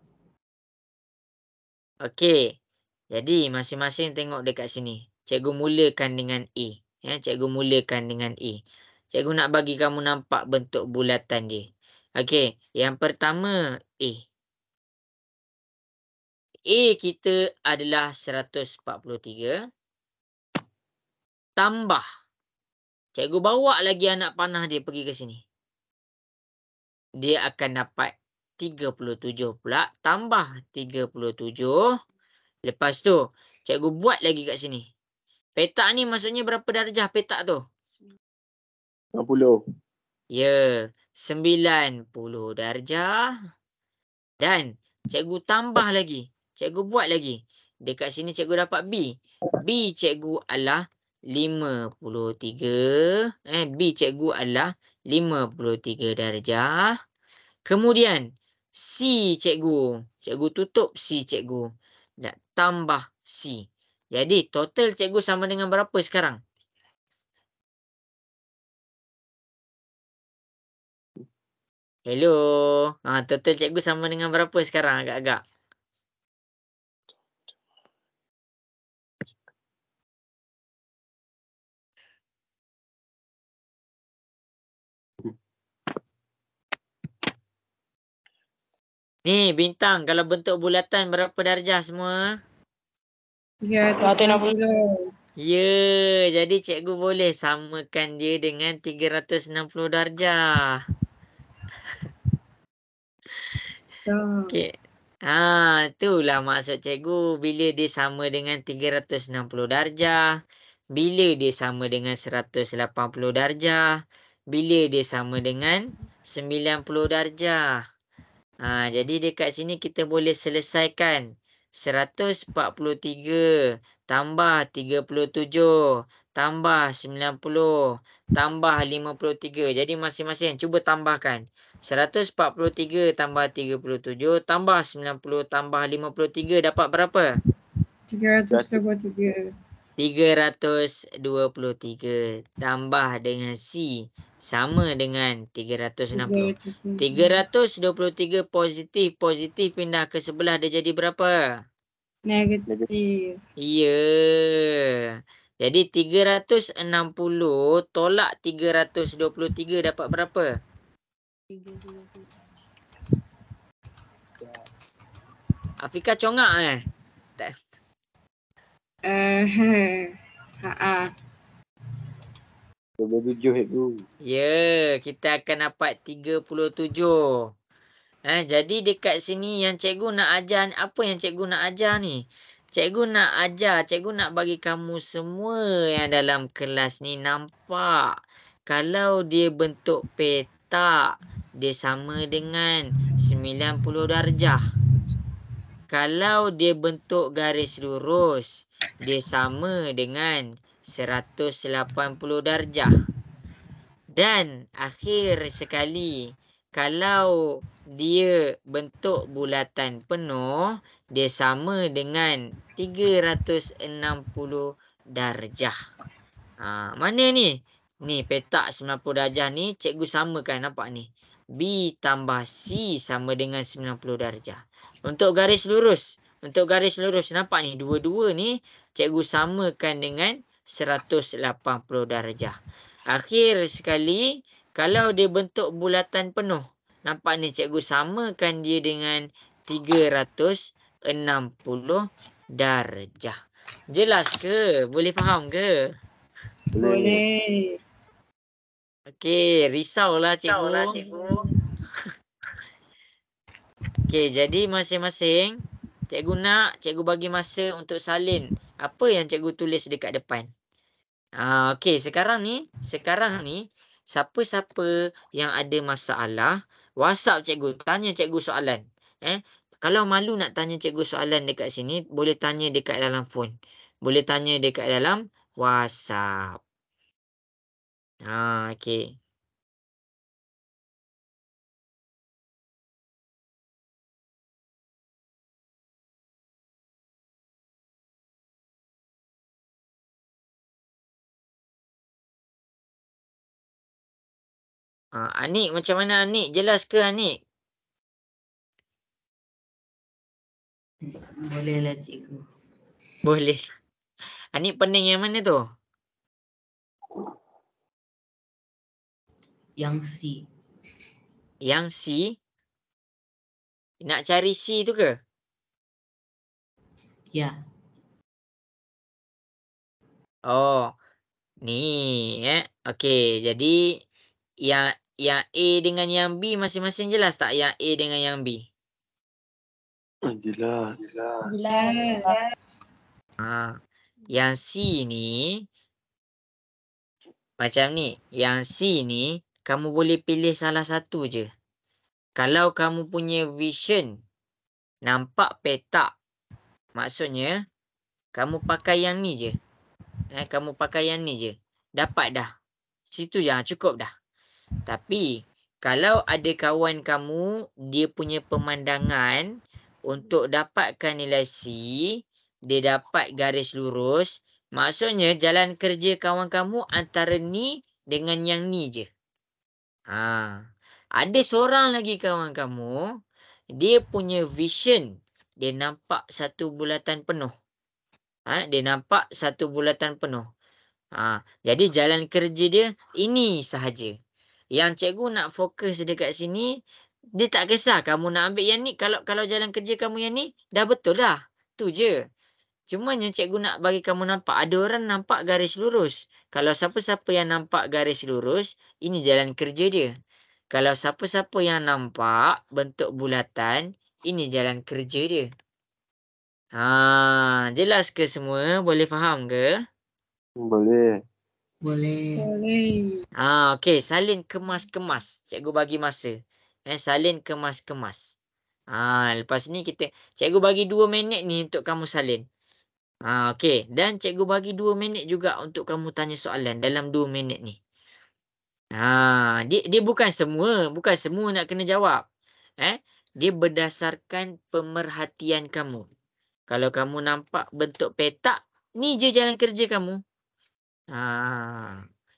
Okey. Jadi, masing-masing tengok dekat sini. Cikgu mulakan dengan A. Cikgu mulakan dengan A. Cikgu nak bagi kamu nampak bentuk bulatan dia. Okey. Yang pertama, A. A kita adalah 143. Tambah. Cikgu bawa lagi anak panah dia pergi ke sini. Dia akan dapat 37 pula. Tambah 37. Lepas tu, cikgu buat lagi kat sini. Petak ni maksudnya berapa darjah petak tu? 60. Ya, 90 darjah. Dan cikgu tambah lagi. Cikgu buat lagi. Dekat sini cikgu dapat B. B cikgu adalah 53. B cikgu adalah 53 darjah. Kemudian C cikgu. Cikgu tutup C cikgu. Dan tambah C. Jadi total cikgu sama dengan berapa sekarang? Hello. Total cikgu sama dengan berapa sekarang agak-agak? Ni bintang, kalau bentuk bulatan berapa darjah semua? 360. Ya, jadi cikgu boleh samakan dia dengan 360 darjah. Okey. Itulah maksud cikgu bila dia sama dengan 360 darjah, bila dia sama dengan 180 darjah, bila dia sama dengan 90 darjah. Jadi dekat sini kita boleh selesaikan 143 tambah 37 tambah 90 tambah 53. Jadi masing-masing cuba tambahkan. 143 tambah 37 tambah 90 tambah 53 dapat berapa? 323. 323 tambah dengan C sama dengan 360. 323 positif pindah ke sebelah dia jadi berapa? Negatif. Ya. Jadi 360 tolak 323 dapat berapa? Afika congak Tak. 27 cikgu. Ya, kita akan dapat 37. Jadi dekat sini yang cikgu nak ajar, apa yang cikgu nak ajar ni? Cikgu nak bagi kamu semua yang dalam kelas ni nampak. Kalau dia bentuk petak, dia sama dengan 90 darjah. Kalau dia bentuk garis lurus, dia sama dengan 180 darjah. Dan akhir sekali, kalau dia bentuk bulatan penuh, dia sama dengan 360 darjah. Mana ni? Ni petak 90 darjah ni cikgu samakan, nampak ni. B tambah C sama dengan 90 darjah. Untuk garis lurus nampak ni dua-dua ni cikgu samakan dengan 180 darjah. Akhir sekali, kalau dia bentuk bulatan penuh, nampak ni cikgu samakan dia dengan 360 darjah. Jelas ke? Boleh faham ke? Boleh. Okey, risaulah cikgu. Okey, jadi masing-masing cikgu bagi masa untuk salin apa yang cikgu tulis dekat depan. Okey, sekarang ni siapa-siapa yang ada masalah, WhatsApp cikgu, tanya cikgu soalan. Kalau malu nak tanya cikgu soalan dekat sini, boleh tanya dekat dalam phone. Boleh tanya dekat dalam WhatsApp. Okey. Anik, macam mana Anik? Jelas ke Anik? Bolehlah cikgu. Boleh. Anik pening yang mana tu? Yang C. Yang C? Nak cari C tu ke? Ya. Oh, ni okey, jadi yang A dengan yang B masing-masing jelas tak? Yang A dengan yang B. Jelas. Jelas. Yang C ni macam ni. Yang C ni kamu boleh pilih salah satu je. Kalau kamu punya vision nampak petak, maksudnya kamu pakai yang ni je. Kamu pakai yang ni je. Dapat dah. Situ je, cukup dah. Tapi kalau ada kawan kamu dia punya pemandangan untuk dapatkan nilai C, dia dapat garis lurus, maksudnya jalan kerja kawan kamu antara ni dengan yang ni je. Ada seorang lagi kawan kamu, dia punya vision, dia nampak satu bulatan penuh. Dia nampak satu bulatan penuh. Jadi jalan kerja dia ini sahaja. Yang cikgu nak fokus dekat sini, dia tak kisah kamu nak ambil yang ni. Kalau jalan kerja kamu yang ni, dah betul dah. Tu je. Cuma yang cikgu nak bagi kamu nampak, ada orang nampak garis lurus. Kalau siapa-siapa yang nampak garis lurus, ini jalan kerja dia. Kalau siapa-siapa yang nampak bentuk bulatan, ini jalan kerja dia. Jelas ke semua? Boleh faham ke? Boleh. Boleh. Boleh. Okey, salin kemas-kemas. Cikgu bagi masa. Salin kemas-kemas. Lepas ni cikgu bagi 2 minit ni untuk kamu salin. Okey, dan cikgu bagi 2 minit juga untuk kamu tanya soalan dalam 2 minit ni. Dia bukan semua nak kena jawab. Dia berdasarkan pemerhatian kamu. Kalau kamu nampak bentuk petak, ni je jalan kerja kamu.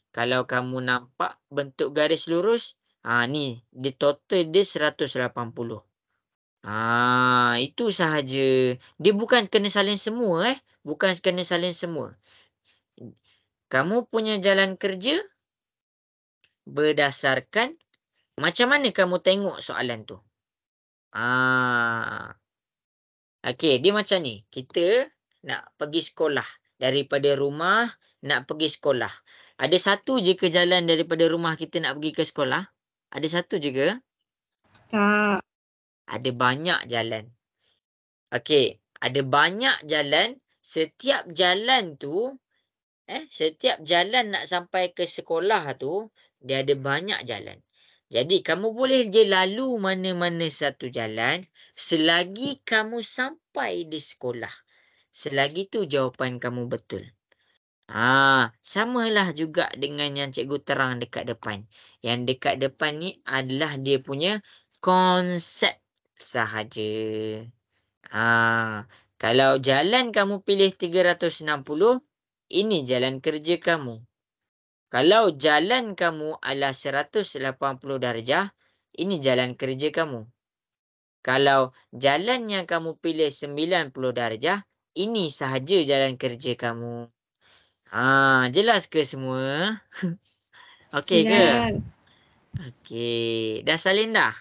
Kalau kamu nampak bentuk garis lurus, ni di total dia 180. Itu sahaja. Dia bukan kena salin semua, bukan kena salin semua. Kamu punya jalan kerja berdasarkan macam mana kamu tengok soalan tu. Okey, dia macam ni. Kita nak pergi sekolah. Daripada rumah nak pergi sekolah. Ada satu je ke jalan daripada rumah kita nak pergi ke sekolah? Ada satu je ke? Tak. Ada banyak jalan. Okey, ada banyak jalan. Setiap jalan tu, setiap jalan nak sampai ke sekolah tu, dia ada banyak jalan. Jadi, kamu boleh je lalu mana-mana satu jalan selagi kamu sampai di sekolah. Selagi tu jawapan kamu betul. Samalah juga dengan yang cikgu terang dekat depan. Yang dekat depan ni adalah dia punya konsep sahaja. Kalau jalan kamu pilih 360, ini jalan kerja kamu. Kalau jalan kamu adalah 180 darjah, ini jalan kerja kamu. Kalau jalan yang kamu pilih 90 darjah, ini sahaja jalan kerja kamu. Jelas ke semua? Okey ke? Jelas. Okey. Dah salin dah?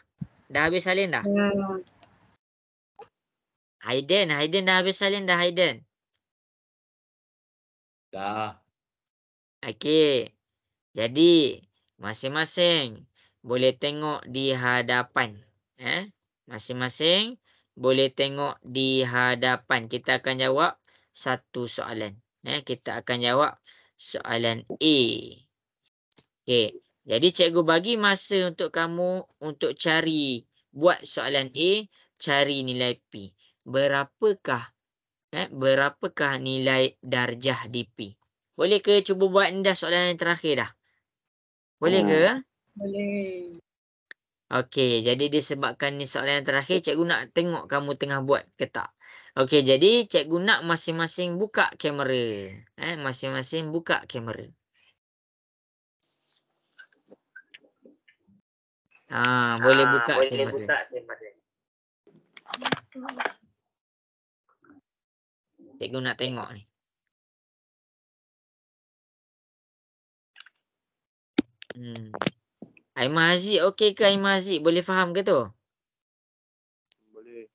Dah habis salin dah? Ya. Haiden dah habis salin dah, Haiden? Dah. Okey. Jadi, masing-masing boleh tengok di hadapan. Masing-masing boleh tengok di hadapan. Kita akan jawab satu soalan. Kita akan jawab soalan A. Okey. Jadi, cikgu bagi masa untuk kamu untuk buat soalan A, cari nilai P. Berapakah nilai darjah di P? Boleh ke cuba buat ni dah soalan yang terakhir dah? Boleh ke? Boleh. Okey, jadi disebabkan ni soalan yang terakhir, cikgu nak tengok kamu tengah buat ke tak. Okey, jadi cikgu nak masing-masing buka kamera. Masing-masing buka kamera. Boleh buka kamera. Cikgu nak tengok ni. Aiman Haziq okey ke Aiman Haziq? Boleh faham ke tu? Boleh.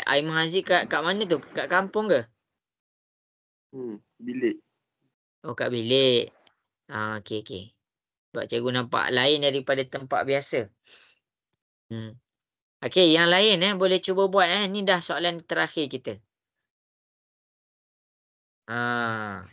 Aiman Haziq kat mana tu? Kat kampung ke? Bilik. Kat bilik. Okey. Sebab cikgu nampak lain daripada tempat biasa. Okey, yang lain boleh cuba buat. Ni dah soalan terakhir kita. Ha.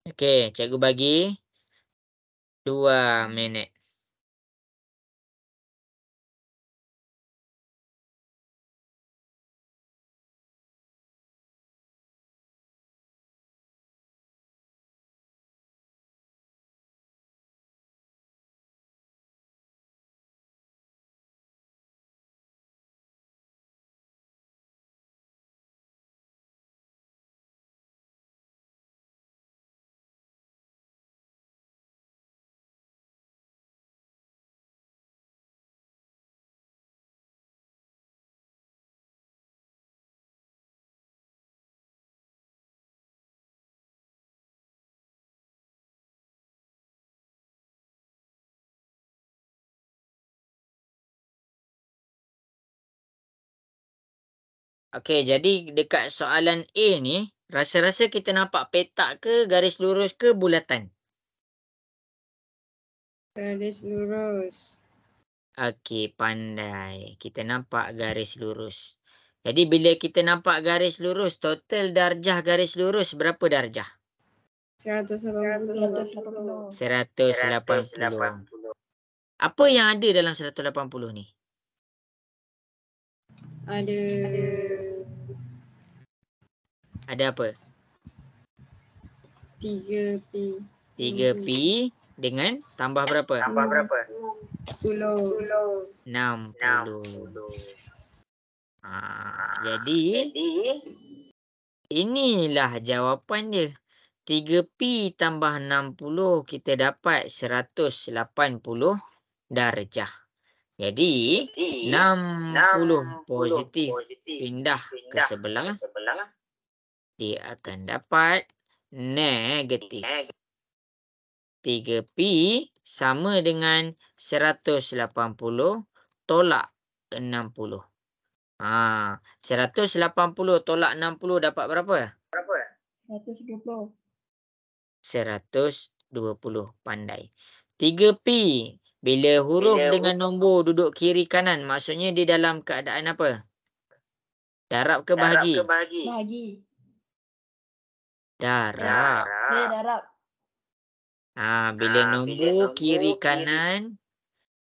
Okey, cikgu bagi 2 minit. Okey, jadi dekat soalan A ni, rasa-rasa kita nampak petak ke, garis lurus ke, bulatan? Garis lurus. Okey, pandai. Kita nampak garis lurus. Jadi bila kita nampak garis lurus, total darjah garis lurus berapa darjah? 180. 180. Apa yang ada dalam 180 ni? Ada Ada apa? 3P. 3P dengan tambah berapa? 10. 60. Jadi inilah jawapan dia. 3P tambah 60 kita dapat 180 darjah. Jadi 60 positif pindah ke sebelah, dia akan dapat negatif. 3P sama dengan 180 tolak 60. 180 tolak 60 dapat berapa? 120. 120. Pandai. 3P. Bila huruf dengan nombor duduk kiri kanan, maksudnya dia dalam keadaan apa? Darab ke bahagi? Bahagi. Darab. Darab. Bila nombor kiri kanan,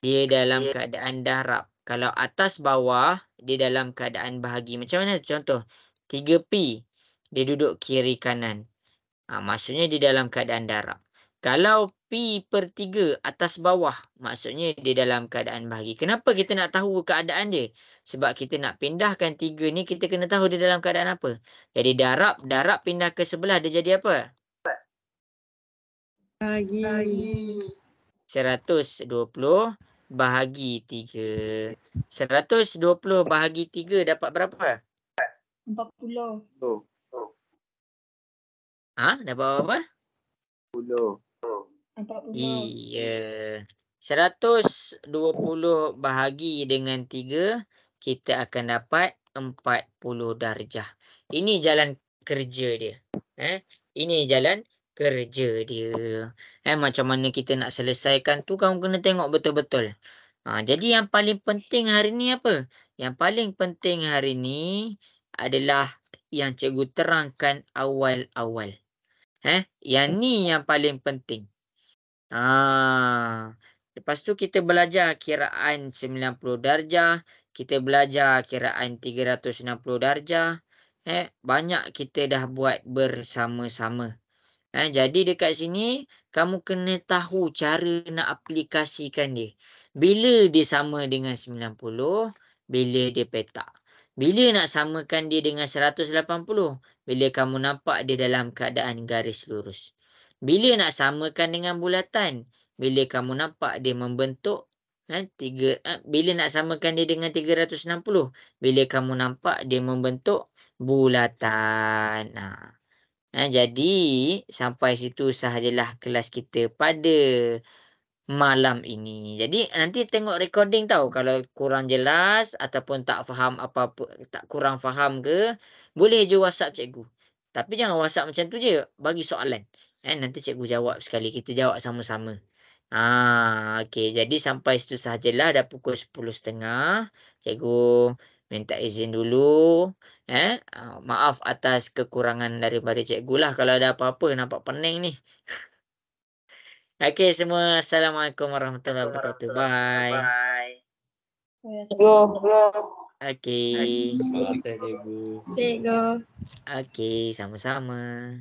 dia dalam keadaan darab. Kalau atas bawah, dia dalam keadaan bahagi. Macam mana? Contoh, 3P. Dia duduk kiri kanan. Maksudnya dia dalam keadaan darab. Kalau P per 3 atas bawah, maksudnya dia dalam keadaan bahagi. Kenapa kita nak tahu keadaan dia? Sebab kita nak pindahkan 3 ni, kita kena tahu dia dalam keadaan apa. Jadi darab pindah ke sebelah, dia jadi apa? Bahagi. 120 bahagi 3. 120 bahagi 3 dapat berapa? 40. Dapat berapa? 10. 40. Iya. 120 bahagi dengan 3, kita akan dapat 40 darjah. Ini jalan kerja dia. Ini jalan kerja dia. Macam mana kita nak selesaikan tu, kamu kena tengok betul-betul. Jadi yang paling penting hari ni apa? Yang paling penting hari ni adalah yang cikgu terangkan awal-awal. Yang ni yang paling penting. Lepas tu kita belajar kiraan 90 darjah, kita belajar kiraan 360 darjah. Banyak kita dah buat bersama-sama. Jadi dekat sini kamu kena tahu cara nak aplikasikan dia. Bila dia sama dengan 90, bila dia petak. Bila nak samakan dia dengan 180, bila kamu nampak dia dalam keadaan garis lurus. Bila nak samakan dengan bulatan? Bila kamu nampak dia membentuk bila nak samakan dia dengan 360? Bila kamu nampak dia membentuk bulatan. Jadi sampai situ sahajalah kelas kita pada malam ini. Jadi nanti tengok recording tahu kalau kurang jelas ataupun tak faham apa-apa, tak kurang faham ke, boleh je WhatsApp cikgu. Tapi jangan WhatsApp macam tu je, bagi soalan. Nanti cikgu jawab sekali, kita jawab sama-sama. Okey. Jadi sampai situ sahajalah, dah pukul 10.30. Cikgu minta izin dulu. Maaf atas kekurangan daripada cikgu lah kalau ada apa-apa, nampak pening ni. Okey semua, Assalamualaikum warahmatullahi wabarakatuh. Bye. Go. Okey. Terima kasih cikgu. Cikgu. Okey, sama-sama.